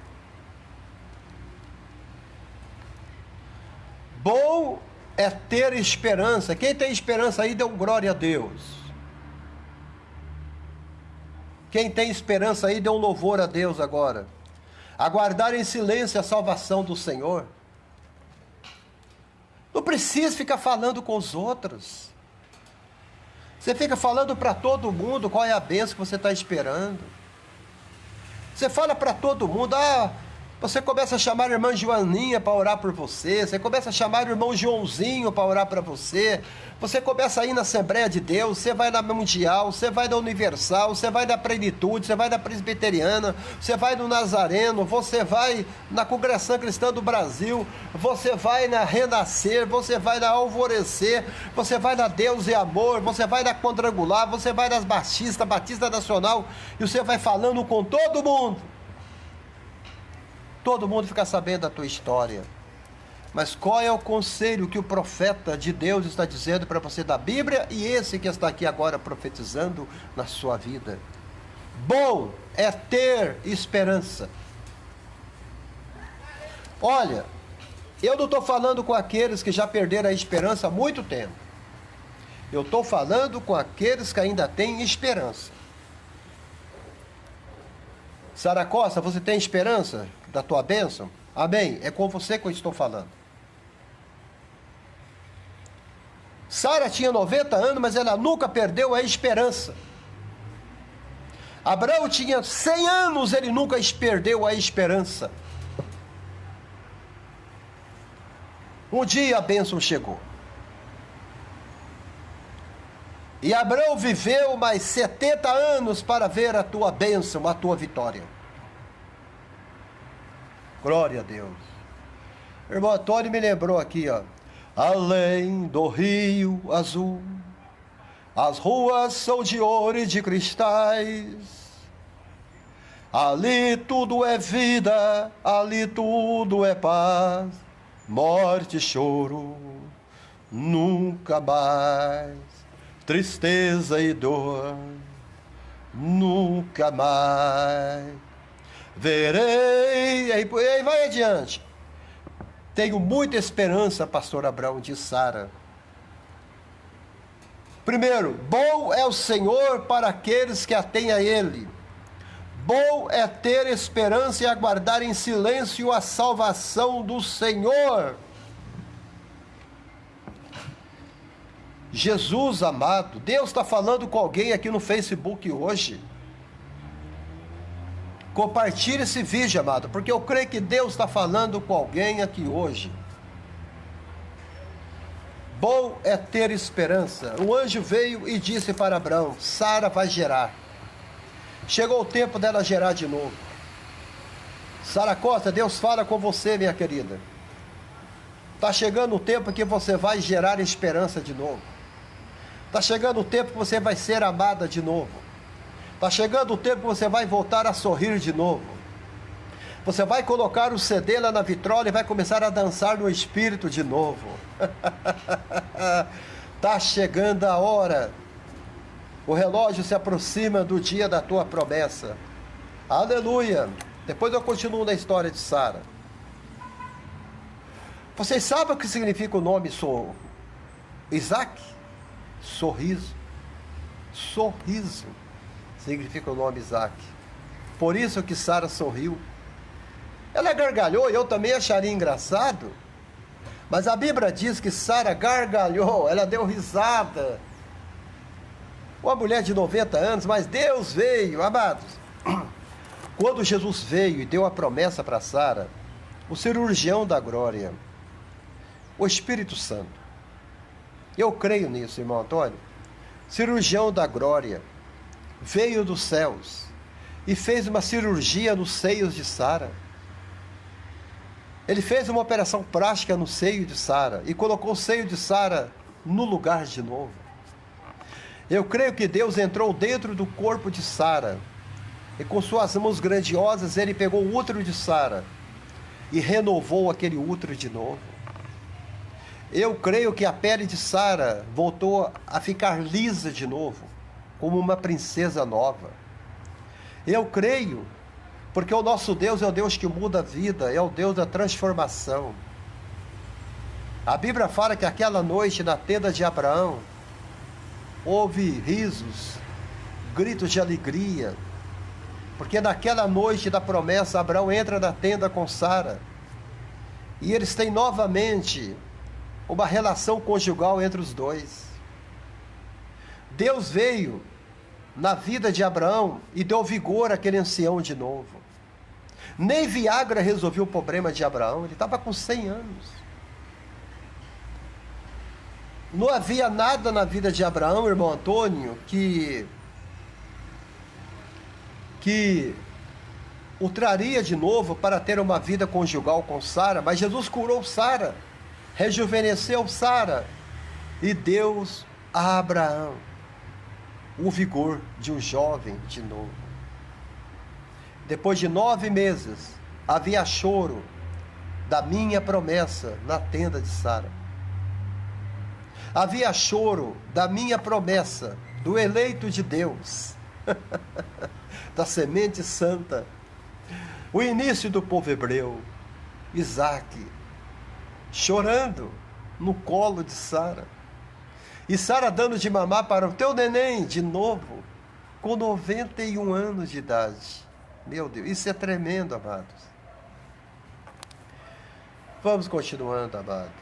Bom é ter esperança. Quem tem esperança aí, dê um glória a Deus. Quem tem esperança aí, dê um louvor a Deus agora. Aguardar em silêncio a salvação do Senhor. Não precisa ficar falando com os outros. Você fica falando para todo mundo qual é a bênção que você está esperando. Você fala para todo mundo, você começa a chamar a irmã Joaninha para orar por você. Você começa a chamar o irmão Joãozinho para orar para você. Você começa a ir na Assembleia de Deus. Você vai na Mundial. Você vai na Universal. Você vai na Plenitude. Você vai na Presbiteriana. Você vai no Nazareno. Você vai na Congregação Cristã do Brasil. Você vai na Renascer. Você vai na Alvorecer. Você vai na Deus e Amor. Você vai na Quadrangular. Você vai nas Batistas, Batista Nacional. E você vai falando com todo mundo. Todo mundo fica sabendo da tua história. Mas qual é o conselho que o profeta de Deus está dizendo para você da Bíblia e esse que está aqui agora profetizando na sua vida? Bom é ter esperança. Olha, eu não estou falando com aqueles que já perderam a esperança há muito tempo. Eu estou falando com aqueles que ainda têm esperança. Sara Costa, você tem esperança da tua bênção? Amém? É com você que eu estou falando. Sara tinha 90 anos, mas ela nunca perdeu a esperança. Abraão tinha 100 anos, ele nunca perdeu a esperança. Um dia a bênção chegou. E Abraão viveu mais 70 anos para ver a tua bênção, a tua vitória. Glória a Deus. O irmão Antônio me lembrou aqui, ó. Além do rio azul, as ruas são de ouro e de cristais. Ali tudo é vida, ali tudo é paz. Morte e choro, nunca mais. Tristeza e dor, nunca mais. Verei, aí vai adiante. Tenho muita esperança, pastor Abraão, disse Sara. Primeiro, bom é o Senhor para aqueles que atêm a Ele. Bom é ter esperança e aguardar em silêncio a salvação do Senhor. Jesus amado, Deus está falando com alguém aqui no Facebook hoje. Compartilhe esse vídeo, amado, porque eu creio que Deus está falando com alguém aqui hoje. Bom é ter esperança. O anjo veio e disse para Abraão: Sara vai gerar. Chegou o tempo dela gerar de novo. Sara Costa, Deus fala com você, minha querida. Está chegando o tempo que você vai gerar esperança de novo. Está chegando o tempo que você vai ser amada de novo. Está chegando o tempo que você vai voltar a sorrir de novo. Você vai colocar o CD lá na vitrola e vai começar a dançar no Espírito de novo. Está chegando a hora. O relógio se aproxima do dia da tua promessa. Aleluia. Depois eu continuo na história de Sara. Vocês sabem o que significa o nome Isaac? Sorriso. Sorriso significa o nome Isaac. Por isso que Sara sorriu. Ela gargalhou, eu também acharia engraçado. Mas a Bíblia diz que Sara gargalhou, ela deu risada. Uma mulher de 90 anos, mas Deus veio, amados. Quando Jesus veio e deu a promessa para Sara, o cirurgião da glória, o Espírito Santo, eu creio nisso, irmão Antônio, cirurgião da glória, veio dos céus e fez uma cirurgia nos seios de Sara. Ele fez uma operação plástica no seio de Sara e colocou o seio de Sara no lugar de novo. Eu creio que Deus entrou dentro do corpo de Sara e com suas mãos grandiosas ele pegou o útero de Sara e renovou aquele útero de novo. Eu creio que a pele de Sara voltou a ficar lisa de novo, como uma princesa nova. Eu creio, porque o nosso Deus é o Deus que muda a vida, é o Deus da transformação. A Bíblia fala que aquela noite na tenda de Abraão, houve risos, gritos de alegria, porque naquela noite da promessa, Abraão entra na tenda com Sara, e eles têm novamente uma relação conjugal entre os dois. Deus veio na vida de Abraão e deu vigor àquele ancião de novo. Nem Viagra resolveu o problema de Abraão, ele estava com 100 anos. Não havia nada na vida de Abraão, irmão Antônio, que o traria de novo para ter uma vida conjugal com Sara, mas Jesus curou Sara, rejuvenesceu Sara e deu a Abraão o vigor de um jovem de novo. Depois de 9 meses, havia choro da minha promessa na tenda de Sara. Havia choro da minha promessa, do eleito de Deus, da semente santa, o início do povo hebreu, Isaac, chorando no colo de Sara. E Sara dando de mamar para o teu neném de novo, com 91 anos de idade. Meu Deus, isso é tremendo, amados. Vamos continuando, amados.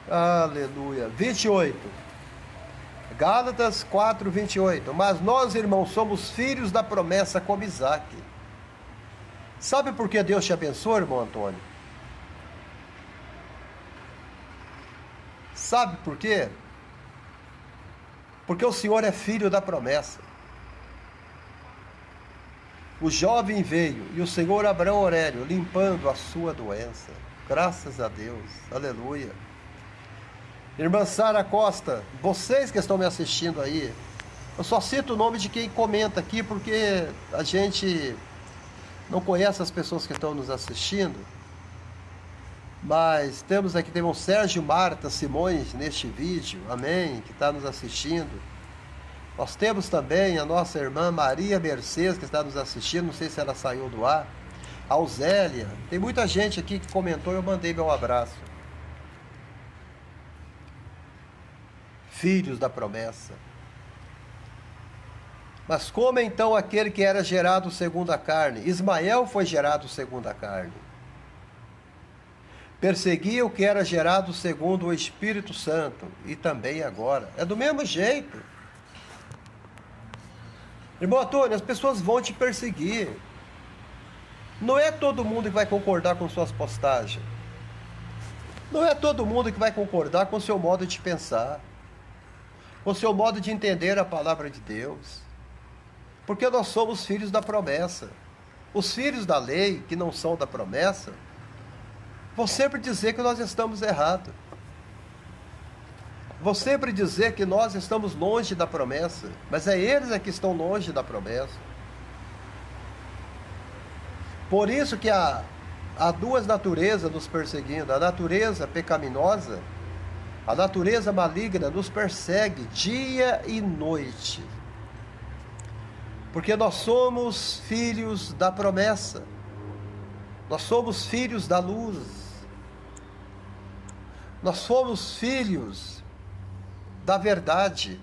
Aleluia. 28. Gálatas 4, 28. Mas nós, irmãos, somos filhos da promessa como Isaac. Sabe por que Deus te abençoa, irmão Antônio? Sabe por quê? Porque o Senhor é filho da promessa. O jovem veio e o Senhor Abraão Aurélio limpando a sua doença. Graças a Deus. Aleluia. Irmã Sara Costa, vocês que estão me assistindo aí, eu só cito o nome de quem comenta aqui porque a gente não conhece as pessoas que estão nos assistindo. Mas temos aqui, tem o Sérgio Marta Simões neste vídeo, amém, que está nos assistindo. Nós temos também a nossa irmã Maria Mercedes, que está nos assistindo, não sei se ela saiu do ar. A Uzélia, tem muita gente aqui que comentou e eu mandei meu abraço. Filhos da promessa. Mas como então aquele que era gerado segundo a carne? Ismael foi gerado segundo a carne. Perseguia o que era gerado segundo o Espírito Santo, e também agora. É do mesmo jeito. Irmão Antônio, as pessoas vão te perseguir. Não é todo mundo que vai concordar com suas postagens. Não é todo mundo que vai concordar com o seu modo de pensar, com o seu modo de entender a palavra de Deus. Porque nós somos filhos da promessa. Os filhos da lei, que não são da promessa, vão sempre dizer que nós estamos errados. Vão sempre dizer que nós estamos longe da promessa. Mas é eles que estão longe da promessa. Por isso que há duas naturezas nos perseguindo. A natureza pecaminosa, a natureza maligna nos persegue dia e noite. Porque nós somos filhos da promessa. Nós somos filhos da luz. Nós fomos filhos da verdade.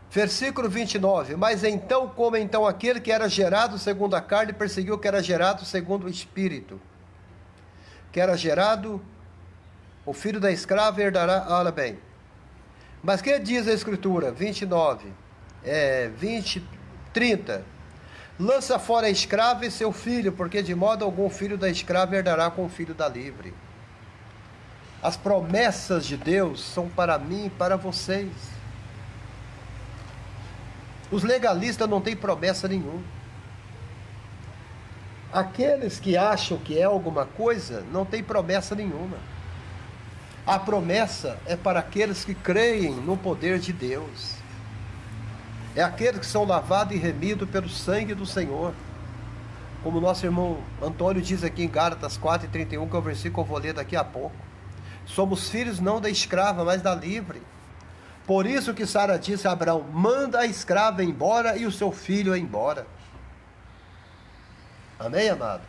Versículo 29. Mas então, como então aquele que era gerado segundo a carne perseguiu o que era gerado segundo o Espírito? Que era gerado, o filho da escrava herdará. Olha bem. Mas que diz a Escritura? 30. Lança fora a escrava e seu filho, porque de modo algum o filho da escrava herdará com o filho da livre. As promessas de Deus são para mim e para vocês. Os legalistas não têm promessa nenhuma. Aqueles que acham que é alguma coisa, não têm promessa nenhuma. A promessa é para aqueles que creem no poder de Deus. É aqueles que são lavados e remidos pelo sangue do Senhor. Como nosso irmão Antônio diz aqui em Gálatas 4:31, que é o versículo que eu vou ler daqui a pouco. Somos filhos não da escrava, mas da livre. Por isso que Sara disse a Abraão: manda a escrava embora e o seu filho embora. Amém, amados?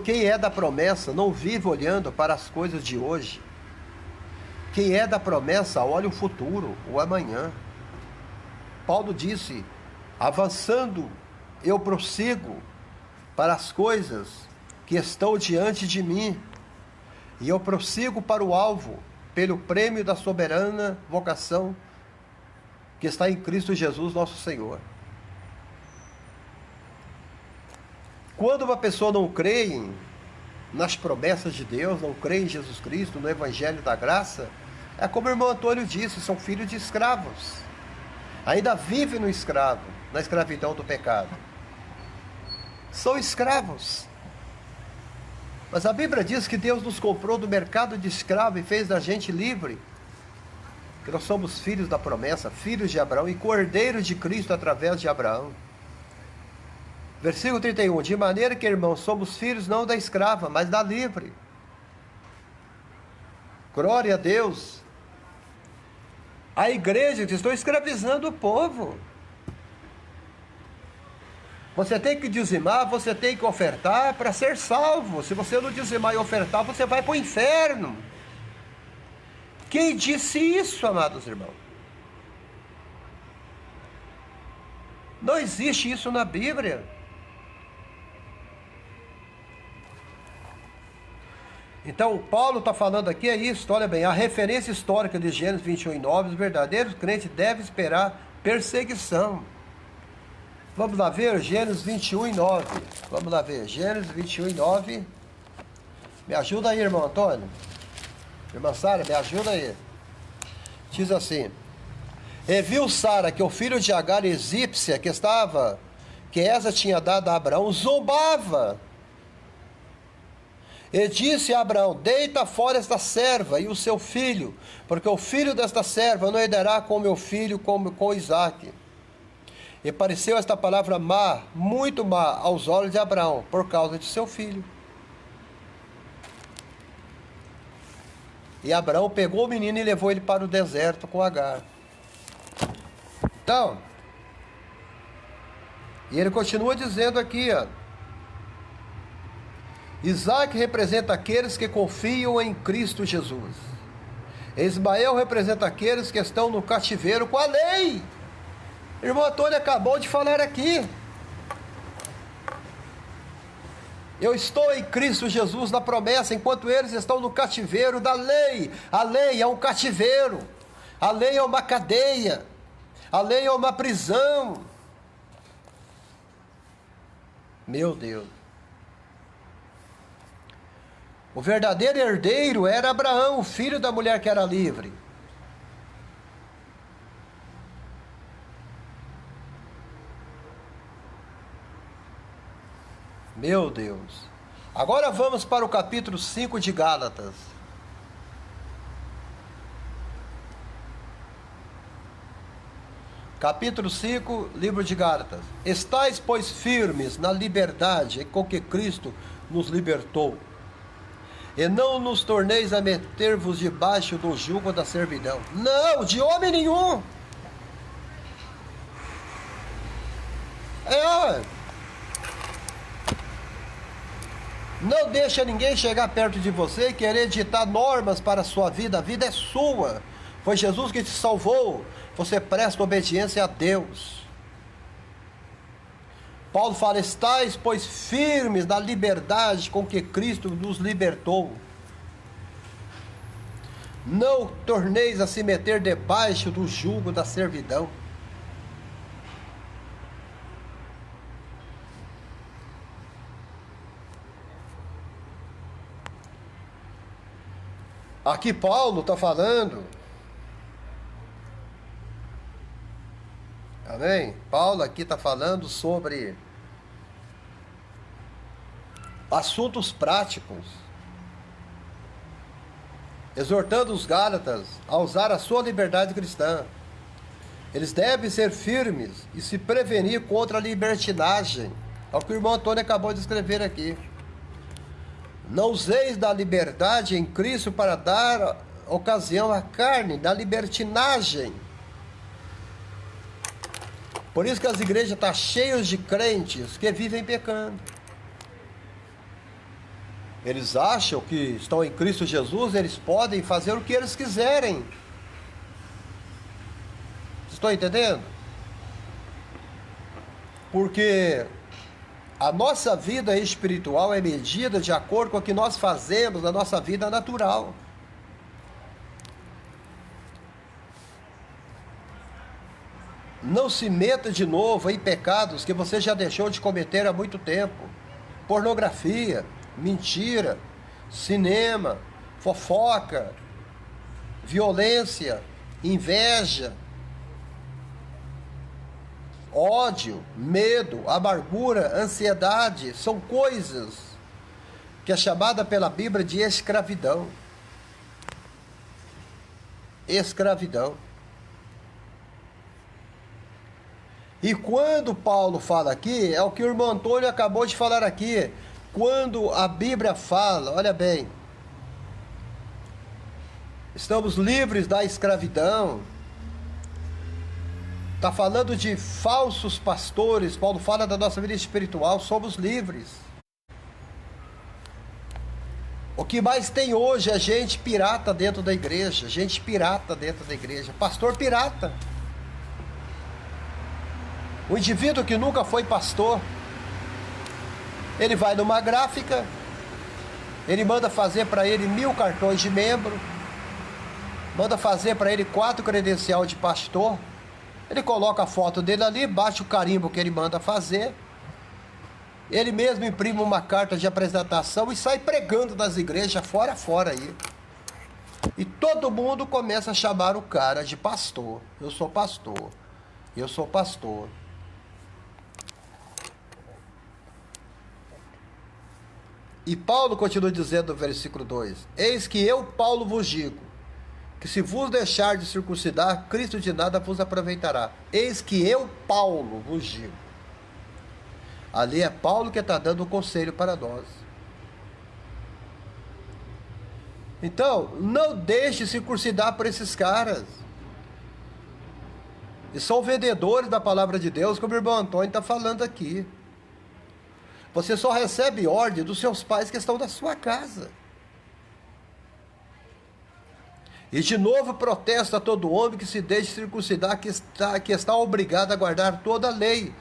Quem é da promessa não vive olhando para as coisas de hoje. Quem é da promessa olha o futuro, o amanhã. Paulo disse: avançando, eu prossigo para as coisas que estão diante de mim, e eu prossigo para o alvo, pelo prêmio da soberana vocação que está em Cristo Jesus, nosso Senhor. Quando uma pessoa não crê nas promessas de Deus, não crê em Jesus Cristo, no Evangelho da Graça, é como o irmão Antônio disse, são filhos de escravos. Ainda vivem no escravo, na escravidão do pecado. São escravos. Mas a Bíblia diz que Deus nos comprou do mercado de escravo e fez da gente livre. Que nós somos filhos da promessa, filhos de Abraão e cordeiros de Cristo através de Abraão. Versículo 31. De maneira que, irmãos, somos filhos não da escrava, mas da livre. Glória a Deus. A igreja que estou escravizando o povo. Você tem que dizimar, você tem que ofertar para ser salvo. Se você não dizimar e ofertar, você vai para o inferno. Quem disse isso, amados irmãos? Não existe isso na Bíblia. Então, Paulo está falando aqui, é isso, olha bem, a referência histórica de Gênesis 21:9, os verdadeiros crentes devem esperar perseguição. Vamos lá ver Gênesis 21:9. Vamos lá ver, Gênesis 21:9. Me ajuda aí, irmão Antônio. Irmã Sara, me ajuda aí. Diz assim: e viu Sara que o filho de Agar egípcia, que essa tinha dado a Abraão, zombava. E disse a Abraão: deita fora esta serva e o seu filho, porque o filho desta serva não herdará com meu filho, como com Isaque. E pareceu esta palavra má, muito má, aos olhos de Abraão, por causa de seu filho. E Abraão pegou o menino e levou ele para o deserto com Agar. Então, e ele continua dizendo aqui, ó. Isaque representa aqueles que confiam em Cristo Jesus. Ismael representa aqueles que estão no cativeiro com a lei. O irmão Antônio acabou de falar aqui. Eu estou em Cristo Jesus na promessa, enquanto eles estão no cativeiro da lei. A lei é um cativeiro. A lei é uma cadeia. A lei é uma prisão. Meu Deus. O verdadeiro herdeiro era Abraão, o filho da mulher que era livre. Meu Deus. Agora vamos para o capítulo 5 de Gálatas. Capítulo 5, livro de Gálatas. Estais, pois, firmes na liberdade com que Cristo nos libertou. E não nos torneis a meter-vos debaixo do jugo da servidão. Não, de homem nenhum. Não deixa ninguém chegar perto de você e querer ditar normas para a sua vida. A vida é sua. Foi Jesus que te salvou. Você presta obediência a Deus. Paulo fala: estais, pois, firmes na liberdade com que Cristo nos libertou. Não torneis a se meter debaixo do jugo da servidão. Aqui Paulo está falando. Amém? Paulo aqui está falando sobre assuntos práticos, exortando os Gálatas a usar a sua liberdade cristã. Eles devem ser firmes e se prevenir contra a libertinagem. É o que o irmão Antônio acabou de escrever aqui. Não useis da liberdade em Cristo para dar ocasião à carne, da libertinagem. Por isso que as igrejas estão cheias de crentes que vivem pecando. Eles acham que estão em Cristo Jesus, eles podem fazer o que eles quiserem. Estão entendendo? Porque a nossa vida espiritual é medida de acordo com o que nós fazemos na nossa vida natural. Não se meta de novo em pecados que você já deixou de cometer há muito tempo. Pornografia, mentira, cinema, fofoca, violência, inveja, ódio, medo, amargura, ansiedade, são coisas que é chamada pela Bíblia de escravidão. Escravidão. E quando Paulo fala aqui, é o que o irmão Antônio acabou de falar aqui. Quando a Bíblia fala, olha bem, estamos livres da escravidão. Está falando de falsos pastores. Paulo fala da nossa vida espiritual, somos livres. O que mais tem hoje é gente pirata dentro da igreja. Gente pirata dentro da igreja. Pastor pirata. O indivíduo que nunca foi pastor, ele vai numa gráfica, ele manda fazer para ele 1000 cartões de membro, manda fazer para ele 4 credencial de pastor, ele coloca a foto dele ali, bate o carimbo que ele manda fazer, ele mesmo imprime uma carta de apresentação e sai pregando nas igrejas fora aí. E todo mundo começa a chamar o cara de pastor. Eu sou pastor. Eu sou pastor. E Paulo continua dizendo no versículo 2: eis que eu, Paulo, vos digo, que se vos deixar de circuncidar, Cristo de nada vos aproveitará. Eis que eu, Paulo, vos digo. Ali é Paulo que está dando o conselho para nós. Então, não deixe de circuncidar por esses caras. E são vendedores da palavra de Deus, como o irmão Antônio está falando aqui. Você só recebe ordem dos seus pais que estão na sua casa. E de novo protesta todo homem que se deixe circuncidar, que está obrigado a guardar toda a lei.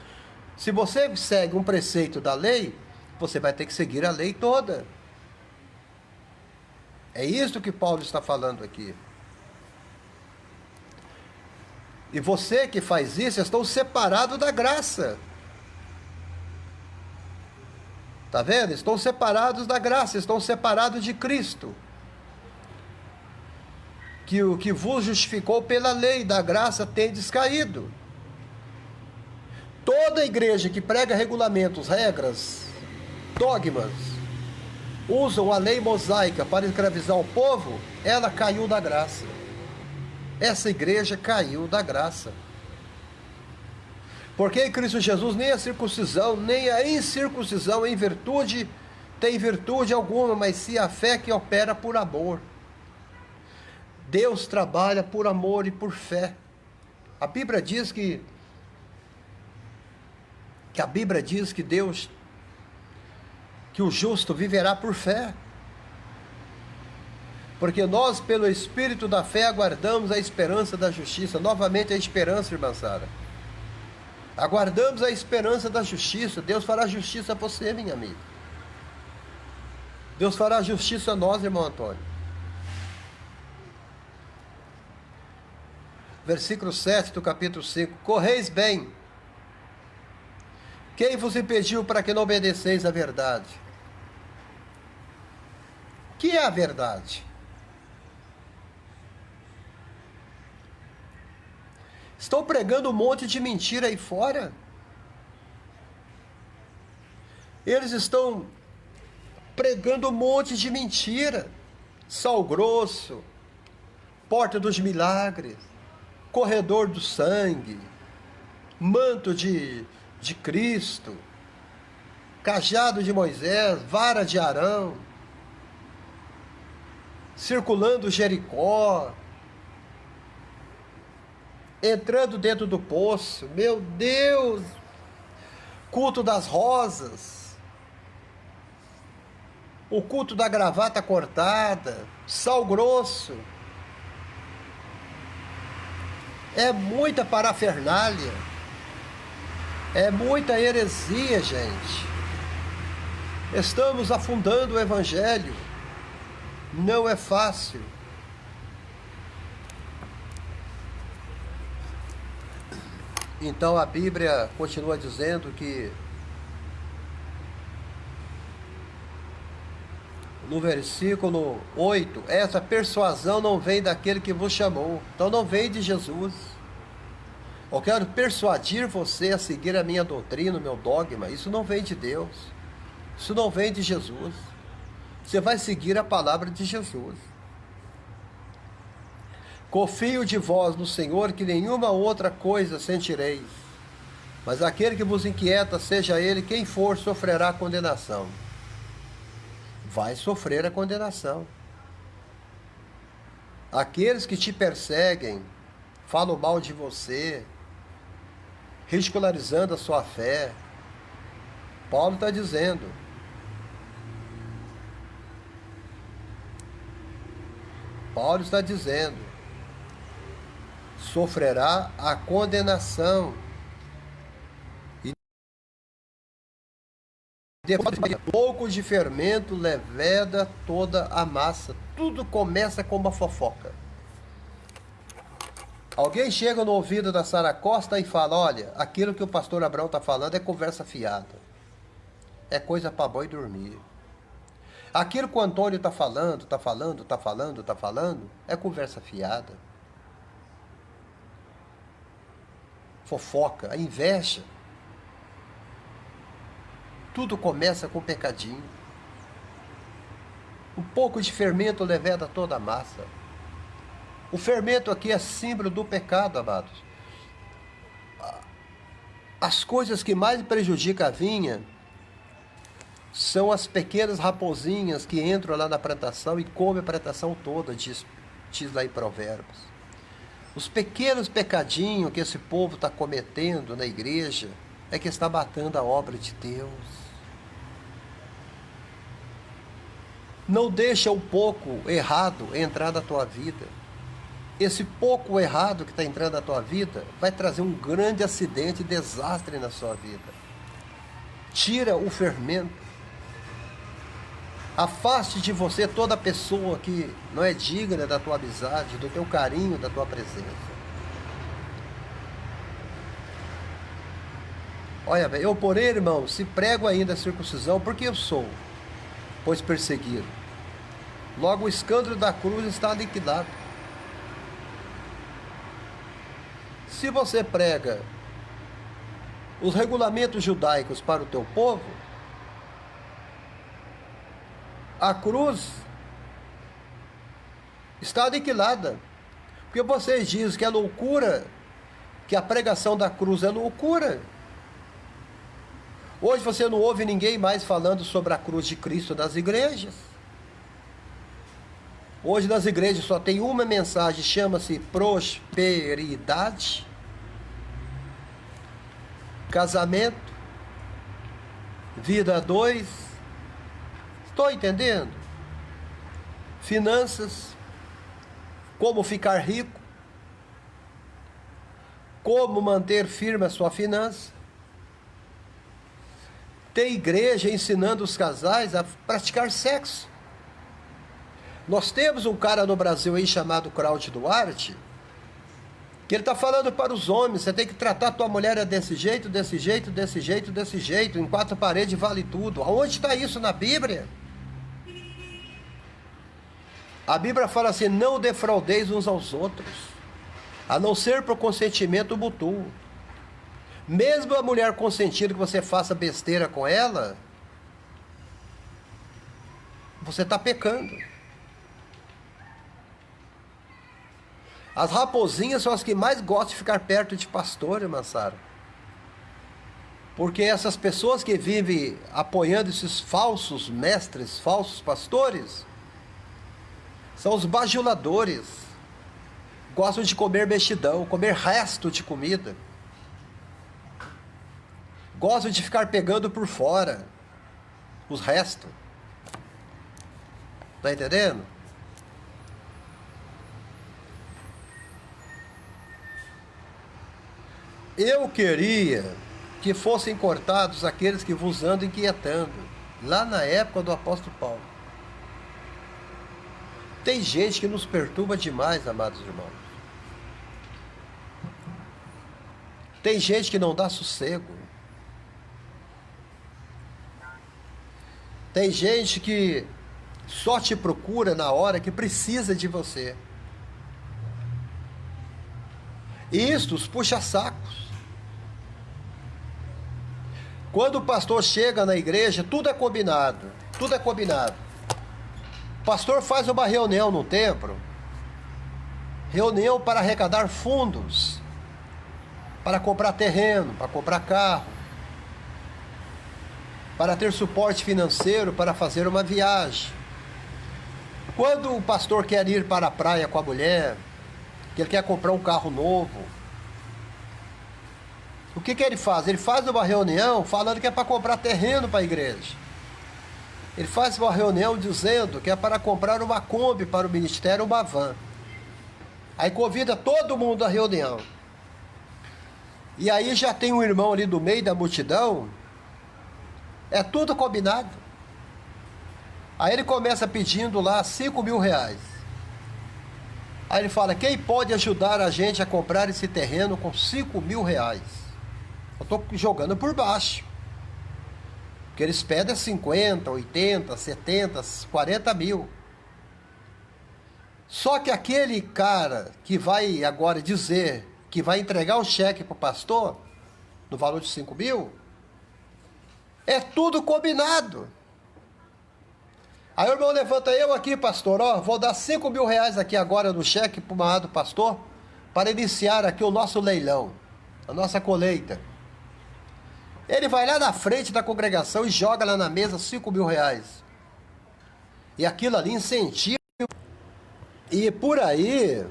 Se você segue um preceito da lei, você vai ter que seguir a lei toda. É isso que Paulo está falando aqui. E você que faz isso, estão separados da graça. Está vendo? Estão separados da graça, estão separados de Cristo. Que o que vos justificou pela lei da graça tendes caído. Toda igreja que prega regulamentos, regras, dogmas, usam a lei mosaica para escravizar o povo, ela caiu da graça. Essa igreja caiu da graça. Porque em Cristo Jesus nem a circuncisão, nem a incircuncisão tem virtude alguma, mas sim a fé que opera por amor. Deus trabalha por amor e por fé. A Bíblia diz que Deus que o justo viverá por fé. Porque nós, pelo Espírito da fé, aguardamos a esperança da justiça. Novamente a esperança, irmã Sara. Aguardamos a esperança da justiça. Deus fará justiça a você, minha amiga. Deus fará justiça a nós, irmão Antônio. Versículo 7 do capítulo 5. Correis bem. Quem vos impediu para que não obedeceis a verdade? O que é a verdade? Estão pregando um monte de mentira aí fora. Eles estão pregando um monte de mentira. Sal grosso, porta dos milagres, corredor do sangue, manto de Cristo, cajado de Moisés, vara de Arão, circulando Jericó, entrando dentro do poço, meu Deus, culto das rosas, o culto da gravata cortada, sal grosso, é muita parafernália, é muita heresia, gente. Estamos afundando o evangelho, não é fácil. Então a Bíblia continua dizendo que no versículo 8, essa persuasão não vem daquele que vos chamou. Então não vem de Jesus. Eu quero persuadir você a seguir a minha doutrina, o meu dogma. Isso não vem de Deus. Isso não vem de Jesus. Você vai seguir a palavra de Jesus. Confio de vós no Senhor, que nenhuma outra coisa sentireis. Mas aquele que vos inquieta, seja ele quem for, sofrerá condenação. Vai sofrer a condenação. Aqueles que te perseguem, falam mal de você, ridicularizando a sua fé. Paulo está dizendo: sofrerá a condenação. E depois, pouco de fermento leveda toda a massa. Tudo começa com uma fofoca. Alguém chega no ouvido da Sara Costa e fala: olha, aquilo que o pastor Abrão está falando é conversa fiada. É coisa para boi dormir. Aquilo que o Antônio está falando, é conversa fiada. Fofoca, a inveja. Tudo começa com pecadinho. Um pouco de fermento leveda toda a massa. O fermento aqui é símbolo do pecado, amados. As coisas que mais prejudicam a vinha são as pequenas raposinhas que entram lá na plantação e comem a plantação toda, diz lá em Provérbios. Os pequenos pecadinhos que esse povo está cometendo na igreja é que está matando a obra de Deus. Não deixa o pouco errado entrar na tua vida. Esse pouco errado que está entrando na tua vida vai trazer um grande acidente e desastre na sua vida. Tira o fermento. Afaste de você toda pessoa que não é digna da tua amizade, do teu carinho, da tua presença. Olha, eu porém, irmão, se prego ainda a circuncisão, porque eu sou, pois perseguido. Logo o escândalo da cruz está aniquilado. Se você prega os regulamentos judaicos para o teu povo, a cruz está aniquilada. Porque vocês dizem que é loucura, que a pregação da cruz é loucura. Hoje você não ouve ninguém mais falando sobre a cruz de Cristo nas igrejas. Hoje nas igrejas só tem uma mensagem, chama-se prosperidade, casamento, vida a dois, Estou entendendo? Finanças, como ficar rico, como manter firme a sua finança. Tem igreja ensinando os casais a praticar sexo. Nós temos um cara no Brasil aí chamado Cláudio Duarte, que ele está falando para os homens: você tem que tratar a tua mulher desse jeito, desse jeito, desse jeito, desse jeito, em quatro paredes vale tudo. Aonde está isso na Bíblia? A Bíblia fala assim: não defraudeis uns aos outros, a não ser por consentimento mútuo. Mesmo a mulher consentindo que você faça besteira com ela, você está pecando. As raposinhas são as que mais gostam de ficar perto de pastor, irmã Sara. Porque essas pessoas que vivem apoiando esses falsos mestres, falsos pastores, são os bajuladores. Gostam de comer mexidão, comer resto de comida. Gostam de ficar pegando por fora os restos. Tá entendendo? Eu queria que fossem cortados aqueles que vos andam inquietando, lá na época do apóstolo Paulo. Tem gente que nos perturba demais, amados irmãos. Tem gente que não dá sossego. Tem gente que só te procura na hora que precisa de você. Isto os puxa-sacos. Quando o pastor chega na igreja, tudo é combinado. Tudo é combinado. O pastor faz uma reunião no templo. Reunião para arrecadar fundos. Para comprar terreno, para comprar carro. Para ter suporte financeiro para fazer uma viagem. Quando o pastor quer ir para a praia com a mulher, que ele quer comprar um carro novo, o que ele faz? Ele faz uma reunião falando que é para comprar terreno para a igreja. Ele faz uma reunião dizendo que é para comprar uma Kombi para o ministério, uma van. Aí convida todo mundo à reunião. E aí já tem um irmão ali do meio da multidão. É tudo combinado. Aí ele começa pedindo lá 5 mil reais. Aí ele fala: quem pode ajudar a gente a comprar esse terreno com 5 mil reais? Eu estou jogando por baixo. Porque eles pedem 50, 80, 70, 40 mil. Só que aquele cara que vai agora dizer que vai entregar o cheque para o pastor, no valor de 5 mil, é tudo combinado. Aí o irmão levanta: eu aqui, pastor, ó, vou dar 5 mil reais aqui agora no cheque para o amado pastor, para iniciar aqui o nosso leilão, a nossa colheita. Ele vai lá na frente da congregação e joga lá na mesa 5 mil reais. E aquilo ali incentiva. E por aí.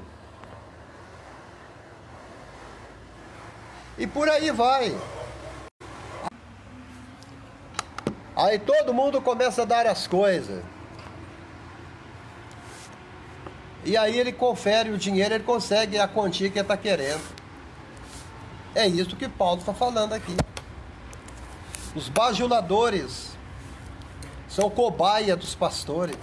E por aí vai. Aí todo mundo começa a dar as coisas. E aí ele confere o dinheiro, ele consegue a quantia que ele está querendo. É isso que Paulo está falando aqui. Os bajuladores são cobaia dos pastores.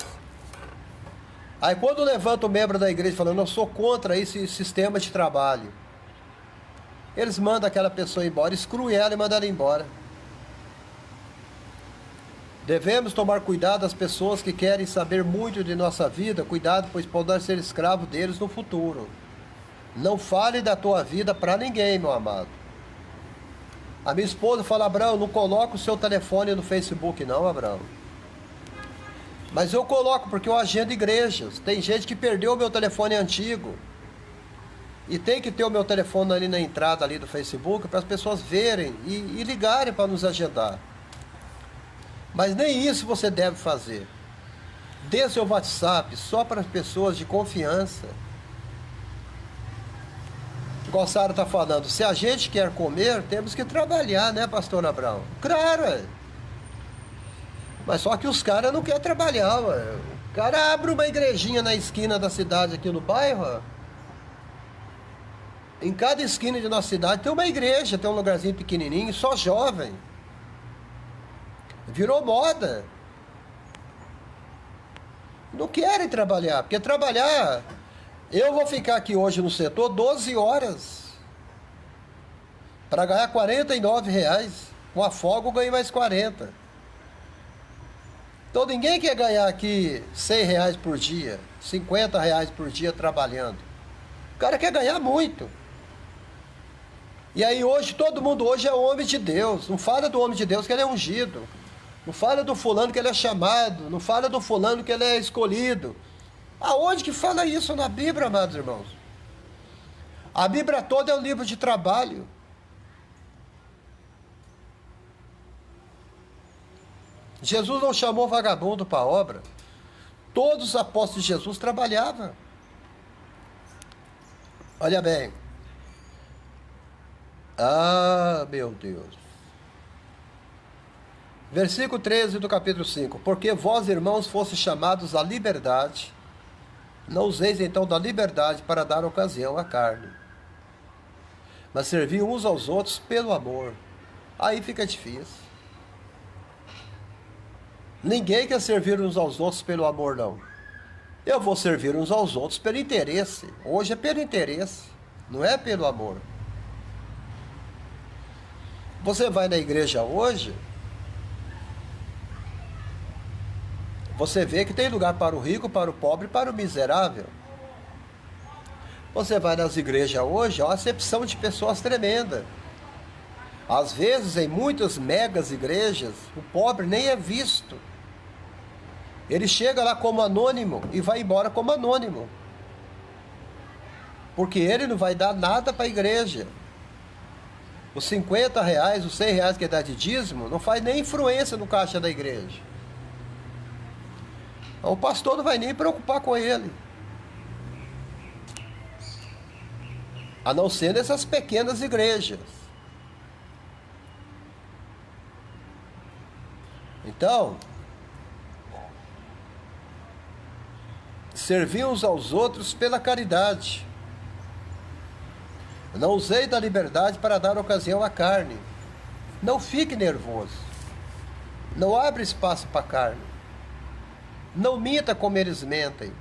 Aí quando levanta o membro da igreja falando: eu sou contra esse sistema de trabalho, eles mandam aquela pessoa embora, excluem ela e mandam ela embora. Devemos tomar cuidado das pessoas que querem saber muito de nossa vida. Cuidado, pois podemos ser escravo deles no futuro. Não fale da tua vida para ninguém, meu amado. A minha esposa fala: Abraão, não coloca o seu telefone no Facebook não, Abraão. Mas eu coloco porque eu agendo igrejas. Tem gente que perdeu o meu telefone antigo. E tem que ter o meu telefone ali na entrada ali do Facebook para as pessoas verem e ligarem para nos agendar. Mas nem isso você deve fazer. Dê seu WhatsApp só para as pessoas de confiança. Igual a Sara está falando, se a gente quer comer, temos que trabalhar, né, pastor Abraão? Claro! Mas só que os caras não querem trabalhar, ué. O cara abre uma igrejinha na esquina da cidade aqui no bairro, ó. Em cada esquina de nossa cidade tem uma igreja, tem um lugarzinho pequenininho, só jovem. Virou moda. Não querem trabalhar, porque trabalhar... Eu vou ficar aqui hoje no setor 12 horas para ganhar R$ 49. Com a folga eu ganho mais 40. Então ninguém quer ganhar aqui R$ 100 por dia, R$ 50 por dia trabalhando. O cara quer ganhar muito. E aí hoje, todo mundo hoje é homem de Deus. Não fala do homem de Deus que ele é ungido. Não fala do fulano que ele é chamado. Não fala do fulano que ele é escolhido. Aonde que fala isso na Bíblia, amados irmãos? A Bíblia toda é um livro de trabalho. Jesus não chamou vagabundo para a obra. Todos os apóstolos de Jesus trabalhavam. Olha bem. Ah, meu Deus. Versículo 13 do capítulo 5. Porque vós, irmãos, fostes chamados à liberdade, não useis então da liberdade para dar ocasião à carne, mas servi uns aos outros pelo amor. Aí fica difícil. Ninguém quer servir uns aos outros pelo amor, não. Eu vou servir uns aos outros pelo interesse. Hoje é pelo interesse, não é pelo amor. Você vai na igreja hoje, você vê que tem lugar para o rico, para o pobre e para o miserável. Você vai nas igrejas hoje, há uma acepção de pessoas tremenda. Às vezes, em muitas megas igrejas, o pobre nem é visto. Ele chega lá como anônimo e vai embora como anônimo. Porque ele não vai dar nada para a igreja. Os R$ 50, os R$ 100 que ele dá de dízimo, não faz nem influência no caixa da igreja. O pastor não vai nem preocupar com ele. A não ser nessas pequenas igrejas. Então, servir uns aos outros pela caridade. Não usei da liberdade para dar ocasião à carne. Não fique nervoso. Não abre espaço para a carne. Não minta como eles mentem.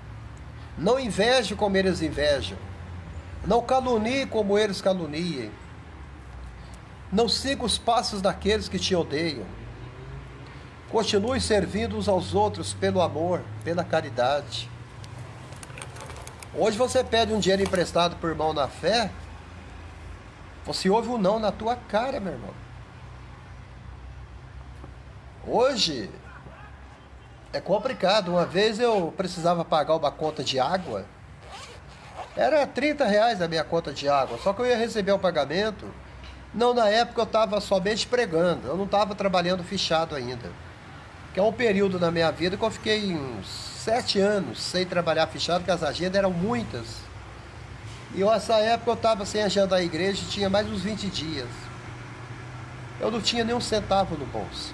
Não inveje como eles invejam. Não calunie como eles caluniem. Não siga os passos daqueles que te odeiam. Continue servindo uns aos outros pelo amor, pela caridade. Hoje você pede um dinheiro emprestado por irmão na fé, você ouve um não na tua cara, meu irmão. Hoje é complicado. Uma vez eu precisava pagar uma conta de água. Era R$ 30 a minha conta de água. Só que eu ia receber o pagamento. Não, na época eu estava somente pregando. Eu não estava trabalhando fichado ainda. Que é um período na minha vida que eu fiquei uns 7 anos sem trabalhar fichado, porque as agendas eram muitas. E nessa época eu estava sem agenda da igreja e tinha mais uns 20 dias. Eu não tinha nem um centavo no bolso.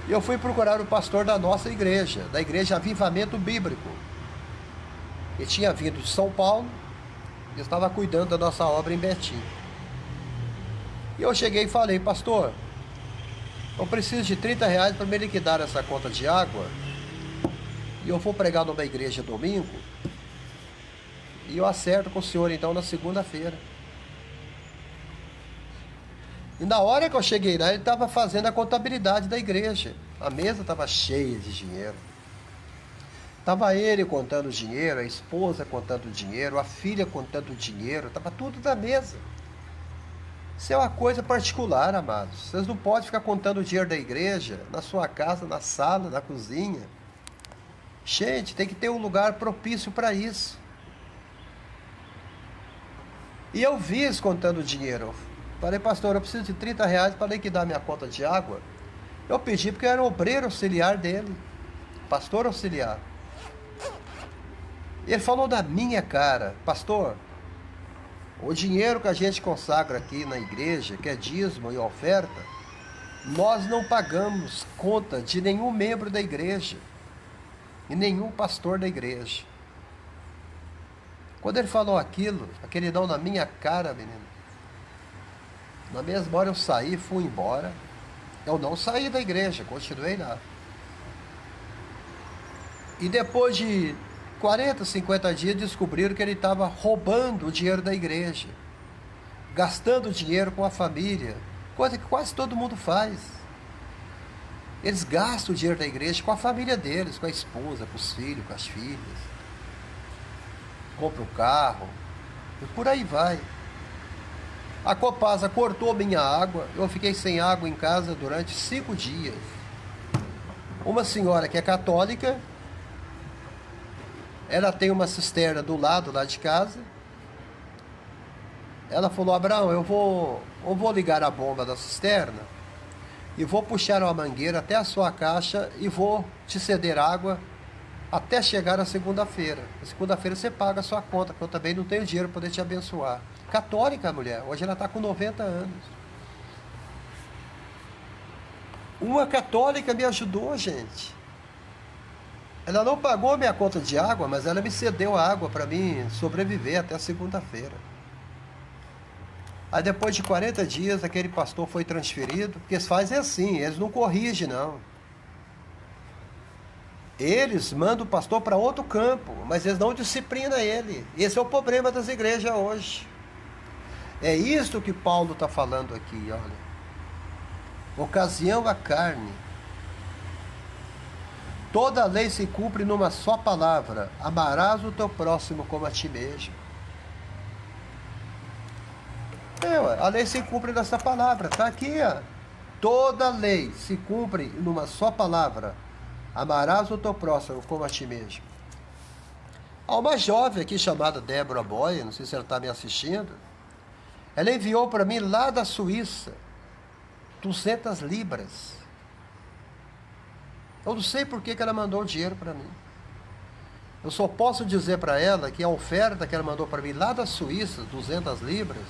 E eu fui procurar o pastor da nossa igreja, da igreja Avivamento Bíblico. Ele tinha vindo de São Paulo e estava cuidando da nossa obra em Betim. E eu cheguei e falei: pastor, eu preciso de R$ 30 para me liquidar essa conta de água. E eu vou pregar numa igreja domingo. E eu acerto com o senhor então na segunda-feira. E na hora que eu cheguei lá, ele estava fazendo a contabilidade da igreja. A mesa estava cheia de dinheiro. Estava ele contando dinheiro, a esposa contando dinheiro, a filha contando dinheiro. Estava tudo na mesa. Isso é uma coisa particular, amados. Vocês não podem ficar contando o dinheiro da igreja na sua casa, na sala, na cozinha. Gente, tem que ter um lugar propício para isso. E eu vi eles contando dinheiro. Falei: pastor, eu preciso de R$ 30 para liquidar minha conta de água. Eu pedi porque eu era obreiro auxiliar dele. Pastor auxiliar. Ele falou na minha cara: pastor, o dinheiro que a gente consagra aqui na igreja, que é dízimo e oferta, Nós não pagamos conta de nenhum membro da igreja e nenhum pastor da igreja. Quando ele falou aquilo, aquele não na minha cara, menino, na mesma hora eu saí, fui embora. Eu não saí da igreja, continuei lá. E depois de 40, 50 dias, descobriram que ele estava roubando o dinheiro da igreja, gastando dinheiro com a família, coisa que quase todo mundo faz. Eles gastam o dinheiro da igreja com a família deles, com a esposa, com os filhos, com as filhas. Compram um carro, e por aí vai. A Copasa cortou minha água, eu fiquei sem água em casa durante 5 dias. Uma senhora que é católica, ela tem uma cisterna do lado lá de casa. Ela falou: Abraão, eu vou ligar a bomba da cisterna e vou puxar uma mangueira até a sua caixa e vou te ceder água até chegar a segunda-feira. Na segunda-feira você paga a sua conta, porque eu também não tenho dinheiro para poder te abençoar. Católica a mulher, hoje ela está com 90 anos. Uma católica me ajudou, gente. Ela não pagou minha conta de água, mas ela me cedeu a água para mim sobreviver até a segunda-feira. Aí depois de 40 dias, aquele pastor foi transferido, porque eles fazem assim, eles não corrigem, não. Eles mandam o pastor para outro campo, mas eles não disciplinam ele. Esse é o problema das igrejas hoje. É isso que Paulo está falando aqui, olha. Ocasião à carne. Toda a lei se cumpre numa só palavra: amarás o teu próximo como a ti mesmo. A lei se cumpre nessa palavra, está aqui, ó. Toda a lei se cumpre numa só palavra: amarás o teu próximo como a ti mesmo. Há uma jovem aqui chamada Débora Boy, não sei se ela está me assistindo. Ela enviou para mim lá da Suíça 200 libras. Eu não sei por que ela mandou o dinheiro para mim. Eu só posso dizer para ela que a oferta que ela mandou para mim lá da Suíça, 200 libras,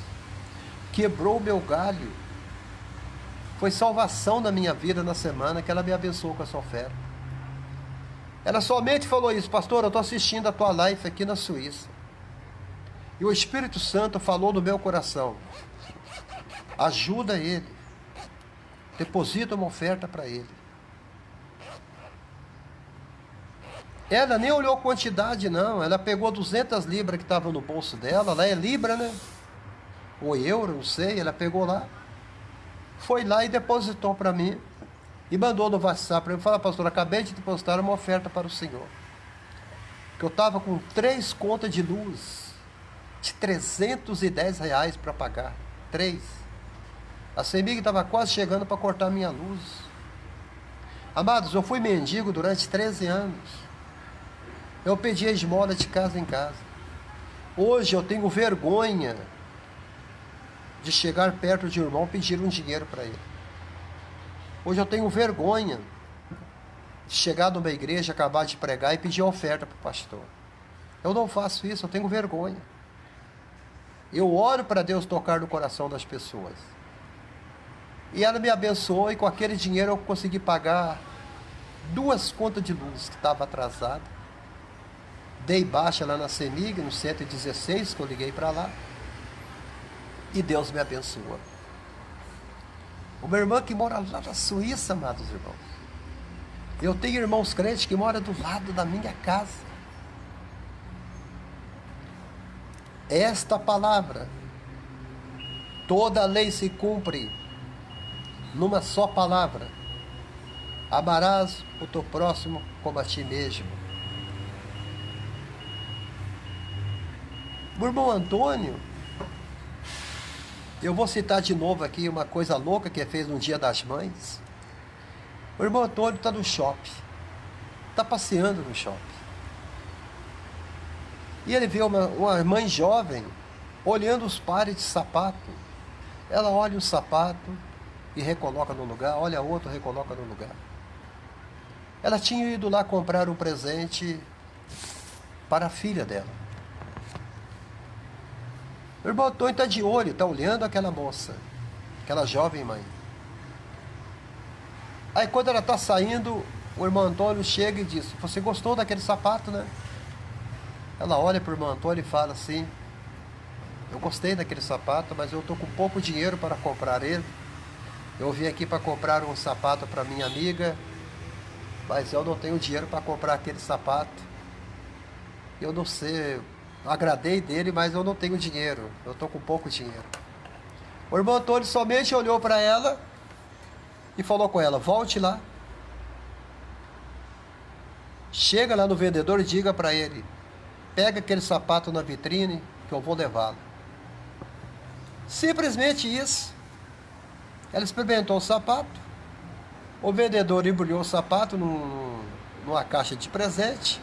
quebrou o meu galho. Foi salvação na minha vida na semana que ela me abençoou com essa oferta. Ela somente falou isso: pastor, eu estou assistindo a tua live aqui na Suíça. E o Espírito Santo falou no meu coração: ajuda ele. Deposita uma oferta para ele. Ela nem olhou quantidade, não. Ela pegou 200 libras que estavam no bolso dela. Lá é libra, né? Ou euro, não sei. Ela pegou lá. Foi lá e depositou para mim. E mandou no WhatsApp para mim. Falou: pastor, acabei de depositar uma oferta para o senhor. Que eu estava com 3 contas de luz de R$310 para pagar. 3. A CEMIG estava quase chegando para cortar minha luz. Amados, eu fui mendigo durante 13 anos. Eu pedia esmola de casa em casa. Hoje eu tenho vergonha de chegar perto de um irmão e pedir um dinheiro para ele. Hoje eu tenho vergonha de chegar numa igreja, acabar de pregar e pedir oferta para o pastor. Eu não faço isso, eu tenho vergonha. Eu oro para Deus tocar no coração das pessoas. E ela me abençoou e com aquele dinheiro eu consegui pagar 2 contas de luz que estavam atrasadas. Dei baixa lá na CEMIG, no 116, que eu liguei para lá. E Deus me abençoa. Uma irmã que mora lá na Suíça, amados irmãos. Eu tenho irmãos crentes que moram do lado da minha casa. Esta palavra, toda a lei se cumpre numa só palavra: amarás o teu próximo como a ti mesmo. O irmão Antônio, eu vou citar de novo aqui uma coisa louca que ele fez no Dia das Mães. O irmão Antônio está no shopping, está passeando no shopping. E ele vê uma mãe jovem olhando os pares de sapato. Ela olha o sapato e recoloca no lugar, olha outro, recoloca no lugar. Ela tinha ido lá comprar um presente para a filha dela. O irmão Antônio está de olho, está olhando aquela moça, aquela jovem mãe. Aí quando ela está saindo, o irmão Antônio chega e diz: você gostou daquele sapato, né? Ela olha para o irmão Antônio e fala assim: eu gostei daquele sapato, mas eu estou com pouco dinheiro para comprar ele. Eu vim aqui para comprar um sapato para minha amiga, mas eu não tenho dinheiro para comprar aquele sapato. Eu não sei, agradei dele, mas eu não tenho dinheiro. Eu estou com pouco dinheiro. O irmão Antônio somente olhou para ela e falou com ela: volte lá. Chega lá no vendedor e diga para ele: pega aquele sapato na vitrine que eu vou levá-lo. Simplesmente isso. Ela experimentou o sapato. O vendedor embrulhou o sapato numa caixa de presente.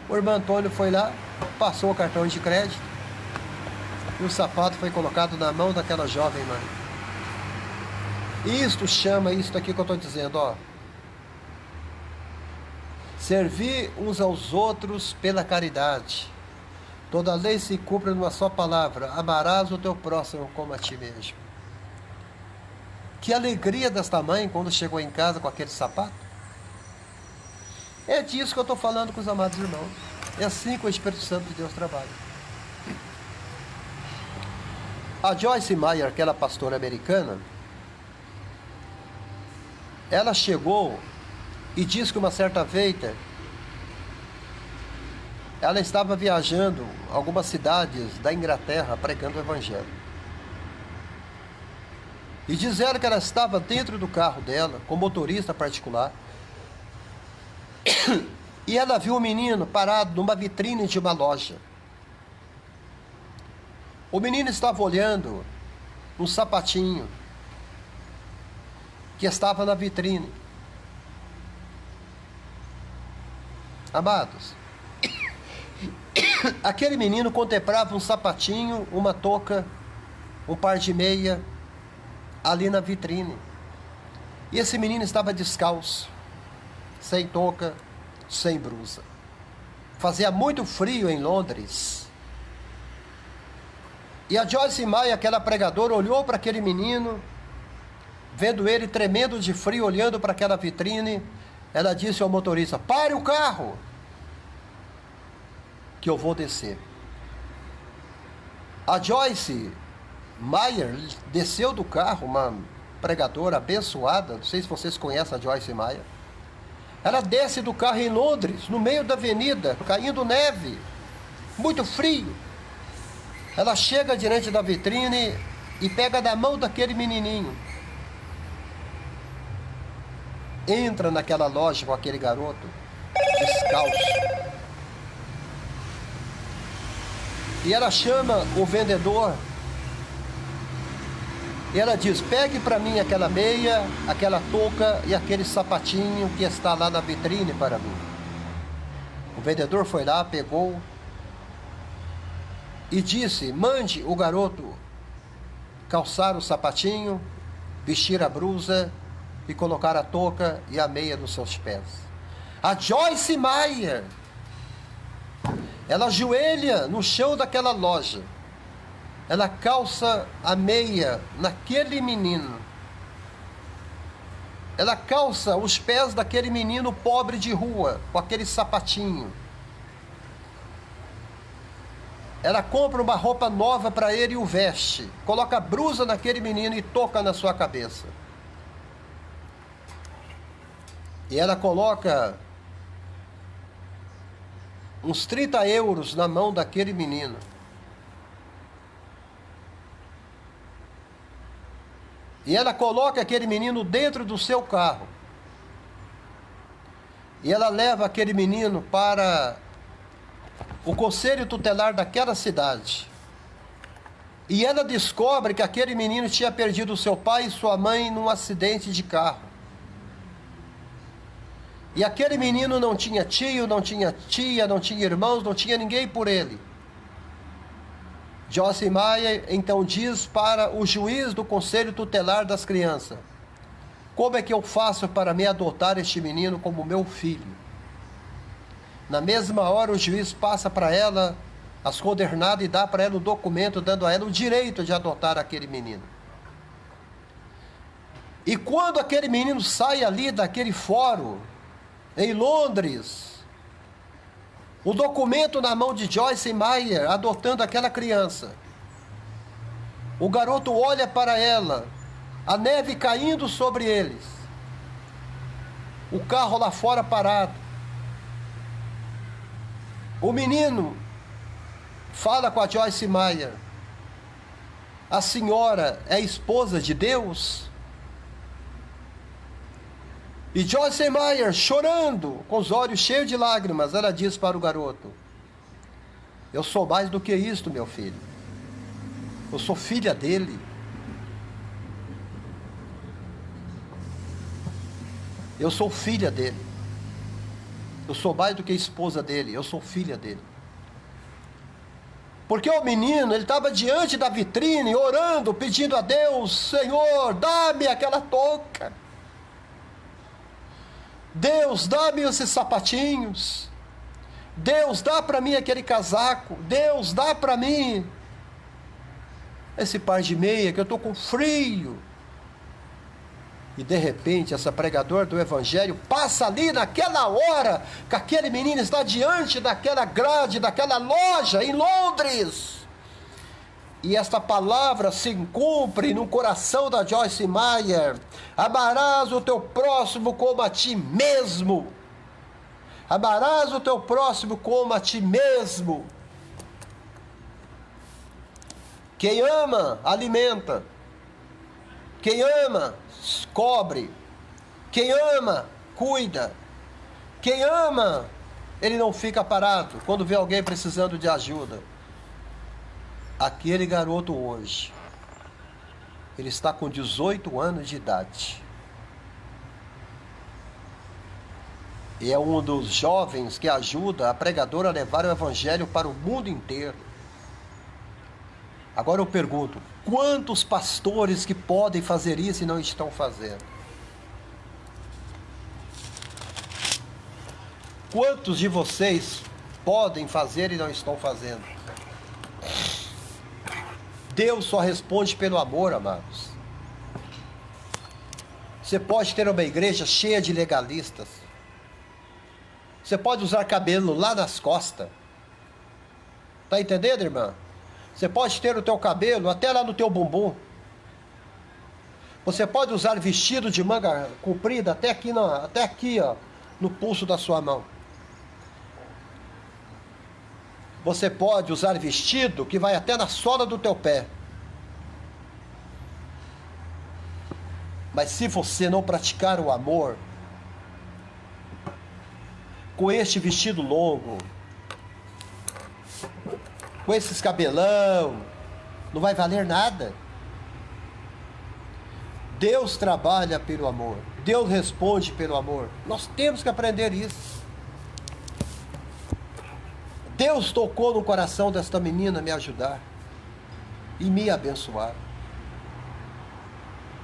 O irmão Antônio foi lá, passou o cartão de crédito e o sapato foi colocado na mão daquela jovem mãe. Isto chama, isto aqui que eu estou dizendo, ó. Servir uns aos outros pela caridade. Toda lei se cumpre numa só palavra: amarás o teu próximo como a ti mesmo. Que alegria desta mãe quando chegou em casa com aquele sapato. É disso que eu estou falando com os amados irmãos. É assim que o Espírito Santo de Deus trabalha. A Joyce Meyer, aquela pastora americana, ela chegou e disse que uma certa feita ela estava viajando algumas cidades da Inglaterra pregando o Evangelho. E disseram que ela estava dentro do carro dela, com motorista particular, e ela viu um menino parado numa vitrine de uma loja. O menino estava olhando um sapatinho que estava na vitrine. Amados, aquele menino contemplava um sapatinho, uma touca, um par de meia ali na vitrine. E esse menino estava descalço, sem touca, sem blusa. Fazia muito frio em Londres. E a Joyce Meyer, aquela pregadora, olhou para aquele menino, vendo ele tremendo de frio, olhando para aquela vitrine. Ela disse ao motorista: pare o carro, que eu vou descer. A Joyce Meyer desceu do carro, uma pregadora abençoada. Não sei se vocês conhecem a Joyce Meyer. Ela desce do carro em Londres, no meio da avenida, caindo neve, muito frio. Ela chega diante da vitrine e pega na mão daquele menininho. Entra naquela loja com aquele garoto, descalço. E ela chama o vendedor. E ela diz: pegue para mim aquela meia, aquela touca e aquele sapatinho que está lá na vitrine para mim. O vendedor foi lá, pegou e disse: mande o garoto calçar o sapatinho, vestir a blusa e colocar a touca e a meia nos seus pés. A Joyce Meyer, ela ajoelha no chão daquela loja. Ela calça a meia naquele menino. Ela calça os pés daquele menino pobre de rua, com aquele sapatinho. Ela compra uma roupa nova para ele e o veste. Coloca a blusa naquele menino e toca na sua cabeça. E ela coloca uns 30 euros na mão daquele menino. E ela coloca aquele menino dentro do seu carro. E ela leva aquele menino para o conselho tutelar daquela cidade. E ela descobre que aquele menino tinha perdido seu pai e sua mãe num acidente de carro. E aquele menino não tinha tio, não tinha tia, não tinha irmãos, não tinha ninguém por ele. Joyce Meyer então diz para o juiz do Conselho Tutelar das Crianças: como é que eu faço para me adotar este menino como meu filho? Na mesma hora o juiz passa para ela as coordenadas e dá para ela o documento, dando a ela o direito de adotar aquele menino. E quando aquele menino sai ali daquele fórum, em Londres, o documento na mão de Joyce Meyer, adotando aquela criança, o garoto olha para ela, a neve caindo sobre eles, o carro lá fora parado. O menino fala com a Joyce Meyer: a senhora é esposa de Deus? E Joyce Meyer, chorando, com os olhos cheios de lágrimas, ela diz para o garoto: eu sou mais do que isto, meu filho. Eu sou filha dele. Eu sou filha dele. Eu sou mais do que esposa dele. Eu sou filha dele. Porque o menino, ele estava diante da vitrine, orando, pedindo a Deus: Senhor, dá-me aquela touca. Deus, dá-me esses sapatinhos. Deus, dá para mim aquele casaco. Deus, dá para mim esse par de meia, que eu estou com frio. E de repente, essa pregadora do evangelho passa ali naquela hora que aquele menino está diante daquela grade, daquela loja em Londres. E esta palavra se cumpre no coração da Joyce Meyer: amarás o teu próximo como a ti mesmo. Amarás o teu próximo como a ti mesmo. Quem ama, alimenta. Quem ama, cobre. Quem ama, cuida. Quem ama, ele não fica parado quando vê alguém precisando de ajuda. Aquele garoto hoje, ele está com 18 anos de idade. E é um dos jovens que ajuda a pregadora a levar o evangelho para o mundo inteiro. Agora eu pergunto: quantos pastores que podem fazer isso e não estão fazendo? Quantos de vocês podem fazer e não estão fazendo? Deus só responde pelo amor, amados. Você pode ter uma igreja cheia de legalistas. Você pode usar cabelo lá nas costas. Tá entendendo, irmã? Você pode ter o teu cabelo até lá no teu bumbum. Você pode usar vestido de manga comprida até aqui, ó, no pulso da sua mão. Você pode usar vestido que vai até na sola do teu pé. Mas se você não praticar o amor, com este vestido longo, com esses cabelão, não vai valer nada. Deus trabalha pelo amor. Deus responde pelo amor. Nós temos que aprender isso. Deus tocou no coração desta menina me ajudar e me abençoar.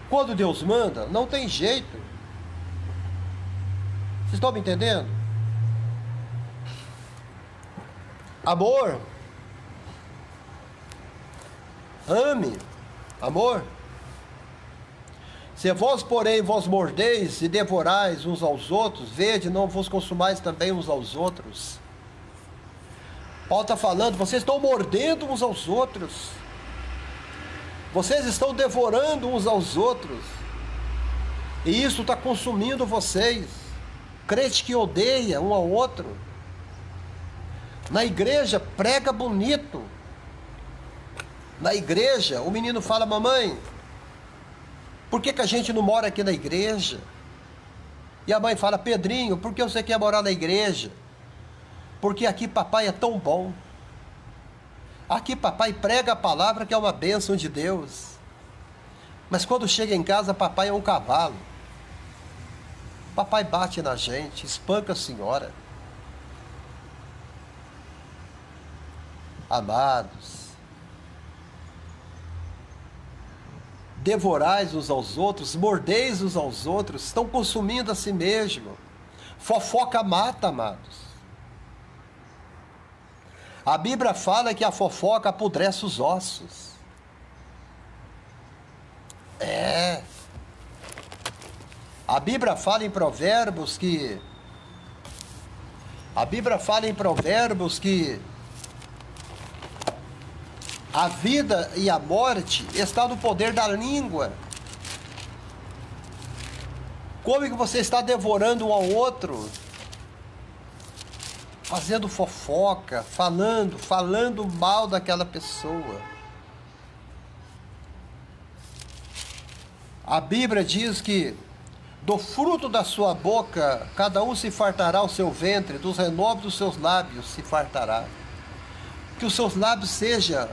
Quando Deus manda, não tem jeito. Vocês estão me entendendo? Amor. Ame. Amor. Se vós, porém, vos mordeis e devorais uns aos outros, vede, não vos consumais também uns aos outros. Paulo está falando: vocês estão mordendo uns aos outros. Vocês estão devorando uns aos outros. E isso está consumindo vocês. Crente que odeia um ao outro. Na igreja, prega bonito. Na igreja, o menino fala: mamãe, por que a gente não mora aqui na igreja? E a mãe fala: Pedrinho, por que você quer morar na igreja? Porque aqui papai é tão bom. Aqui papai prega a palavra que é uma bênção de Deus. Mas quando chega em casa, papai é um cavalo. Papai bate na gente, espanca a senhora. Amados, devorais uns aos outros, mordeis uns aos outros, estão consumindo a si mesmo. Fofoca mata, amados. A Bíblia fala que a fofoca apodrece os ossos. A Bíblia fala em Provérbios que a vida e a morte estão no poder da língua. Como que você está devorando um ao outro? Fazendo fofoca, falando mal daquela pessoa. A Bíblia diz que do fruto da sua boca, cada um se fartará o seu ventre, dos renovos dos seus lábios se fartará. Que os seus lábios sejam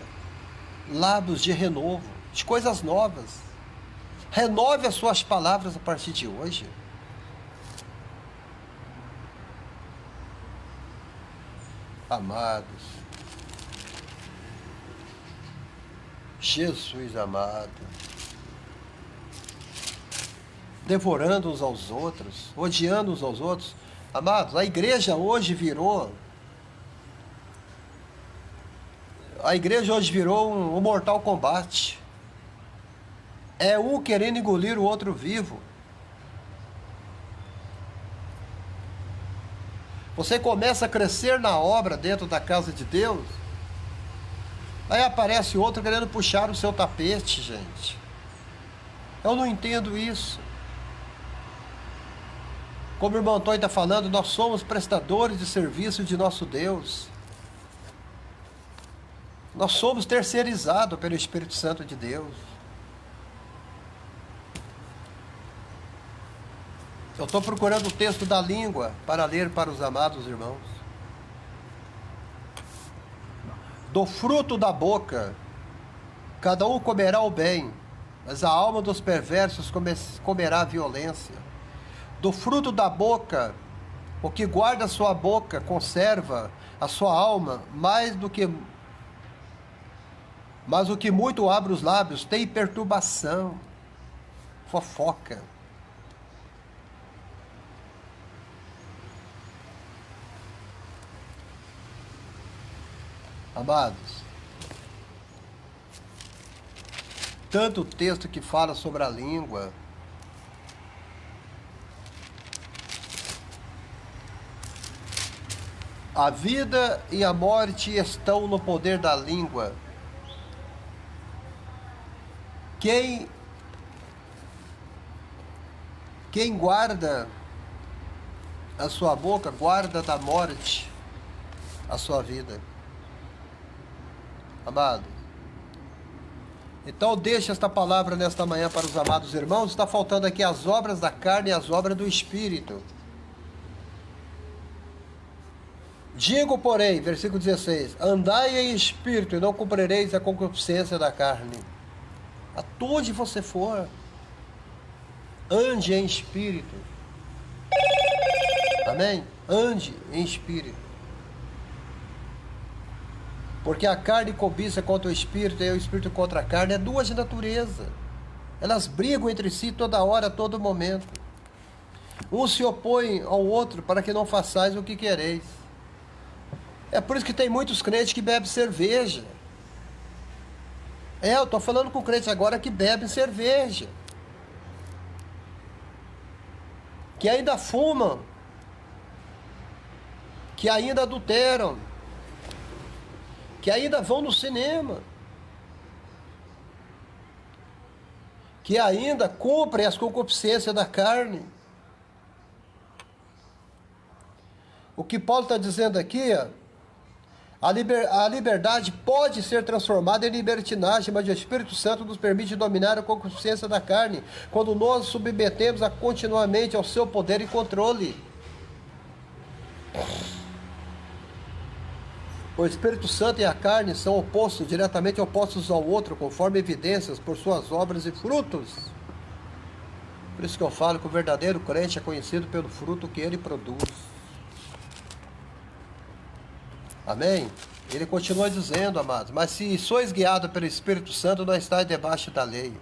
lábios de renovo, de coisas novas. Renove as suas palavras a partir de hoje. Amados, Jesus amado, devorando uns aos outros, odiando uns aos outros. Amados, a igreja hoje virou um mortal combate. É um querendo engolir o outro vivo. Você começa a crescer na obra dentro da casa de Deus, aí aparece outro querendo puxar o seu tapete, gente. Eu não entendo isso. Como o irmão Antônio está falando, nós somos prestadores de serviço de nosso Deus. Nós somos terceirizados pelo Espírito Santo de Deus. Eu estou procurando o texto da língua para ler para os amados irmãos. Do fruto da boca, cada um comerá o bem, mas a alma dos perversos comerá a violência. Do fruto da boca, o que guarda a sua boca conserva a sua alma, mas o que muito abre os lábios tem perturbação, fofoca. Amados, tanto texto que fala sobre a língua. A vida e a morte estão no poder da língua. Quem guarda a sua boca, guarda da morte a sua vida. Amado, então deixa esta palavra nesta manhã para os amados irmãos. Está faltando aqui as obras da carne e as obras do Espírito. Digo, porém, versículo 16: andai em espírito e não cumprireis a concupiscência da carne. Aonde você for, ande em espírito. Amém? Ande em espírito. Porque a carne cobiça contra o espírito e o espírito contra a carne. É duas de natureza. Elas brigam entre si toda hora, a todo momento. Um se opõe ao outro para que não façais o que quereis. É por isso que tem muitos crentes que bebem cerveja. Eu estou falando com crentes agora que bebem cerveja. Que ainda fumam. Que ainda adulteram. Que ainda vão no cinema. Que ainda cumprem as concupiscências da carne. O que Paulo está dizendo aqui, a liberdade pode ser transformada em libertinagem, mas o Espírito Santo nos permite dominar a concupiscência da carne, quando nós submetemos continuamente ao seu poder e controle. O Espírito Santo e a carne são opostos, diretamente opostos ao outro, conforme evidências por suas obras e frutos. Por isso que eu falo que o verdadeiro crente é conhecido pelo fruto que ele produz. Amém? Ele continua dizendo, amados: mas se sois guiados pelo Espírito Santo, não estáis debaixo da lei.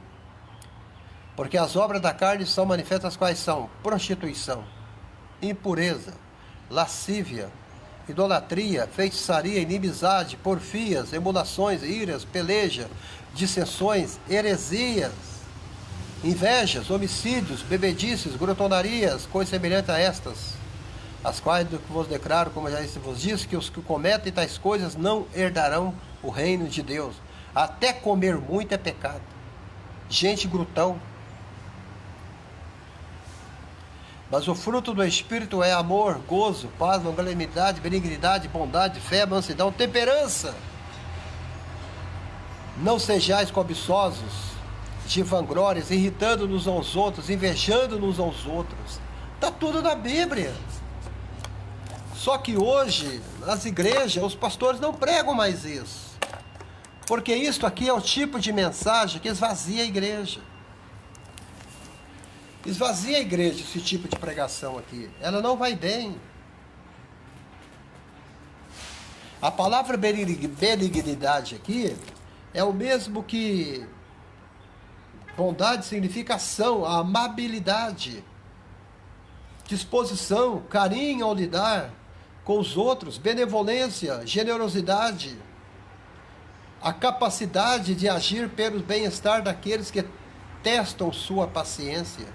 Porque as obras da carne são manifestas, quais são? Prostituição, impureza, lascívia, idolatria, feitiçaria, inimizade, porfias, emulações, iras, peleja, dissensões, heresias, invejas, homicídios, bebedices, grotonarias, coisas semelhantes a estas, as quais vos declaro, como já vos disse, que os que cometem tais coisas não herdarão o reino de Deus. Até comer muito é pecado. Gente glutão. Mas o fruto do Espírito é amor, gozo, paz, longanimidade, benignidade, bondade, fé, mansidão, temperança. Não sejais cobiçosos de vanglórias, irritando-nos aos outros, invejando-nos aos outros. Está tudo na Bíblia. Só que hoje, nas igrejas, os pastores não pregam mais isso. Porque isto aqui é o tipo de mensagem que esvazia a igreja. Esvazia a igreja esse tipo de pregação aqui. Ela não vai bem. A palavra benignidade aqui é o mesmo que bondade significa ação, a amabilidade, disposição, carinho ao lidar com os outros, benevolência, generosidade, a capacidade de agir pelo bem-estar daqueles que testam sua paciência.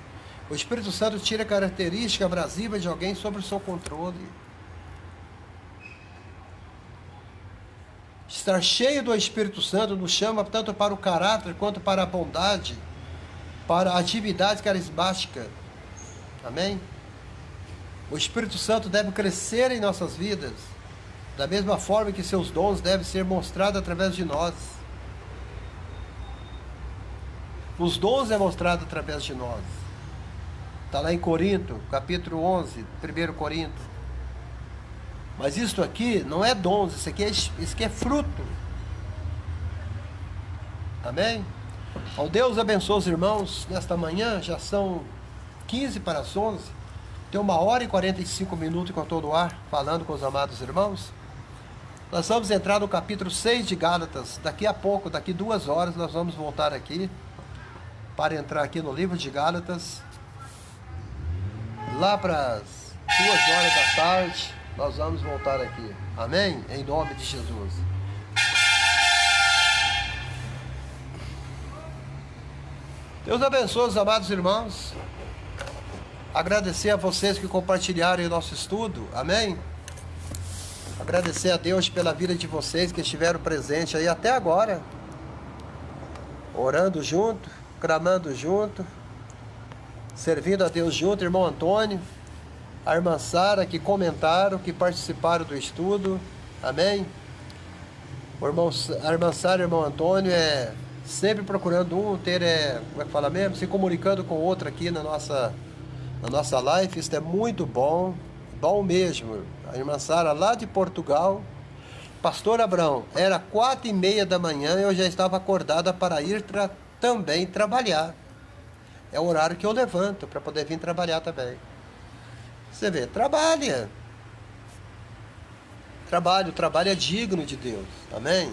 O Espírito Santo tira a característica abrasiva de alguém sob o seu controle. Estar cheio do Espírito Santo nos chama tanto para o caráter quanto para a bondade, para a atividade carismática. Amém? O Espírito Santo deve crescer em nossas vidas, da mesma forma que seus dons devem ser mostrados através de nós. Os dons é mostrado através de nós. Está lá em Corinto, capítulo 11, 1 Corinto. Mas isso aqui não é dons, isso aqui é fruto. Amém? Então Deus abençoe os irmãos nesta manhã, já são 15 para as 11. Tem 1h45 que eu estou no ar, falando com os amados irmãos. Nós vamos entrar no capítulo 6 de Gálatas. Daqui a pouco, daqui 2 horas, nós vamos voltar aqui, para entrar aqui no livro de Gálatas. Lá para as 2h da tarde, nós vamos voltar aqui. Amém? Em nome de Jesus. Deus abençoe os amados irmãos. Agradecer a vocês que compartilharam o nosso estudo. Amém? Agradecer a Deus pela vida de vocês que estiveram presentes aí até agora. Orando junto, clamando junto, servindo a Deus junto, irmão Antônio, a irmã Sara, que comentaram, que participaram do estudo. Amém? A irmã Sara e o irmão Antônio sempre procurando ter, como é que fala mesmo? Se comunicando com o outro aqui na nossa live. Isso é muito bom, bom mesmo. A irmã Sara lá de Portugal. Pastor Abrão, era 4h30 da manhã e eu já estava acordada para ir também trabalhar. É o horário que eu levanto para poder vir trabalhar também. Você vê, trabalha. O trabalho é digno de Deus. Amém?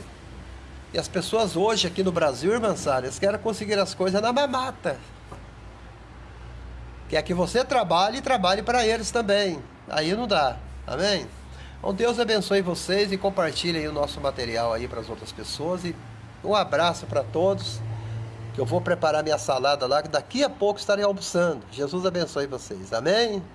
E as pessoas hoje aqui no Brasil, irmã Sara, eles querem conseguir as coisas na mamata. Quer que você trabalhe e trabalhe para eles também. Aí não dá. Amém? Então Deus abençoe vocês e compartilhe aí o nosso material aí para as outras pessoas. E um abraço para todos. Que eu vou preparar minha salada lá, que daqui a pouco estarei almoçando. Jesus abençoe vocês. Amém?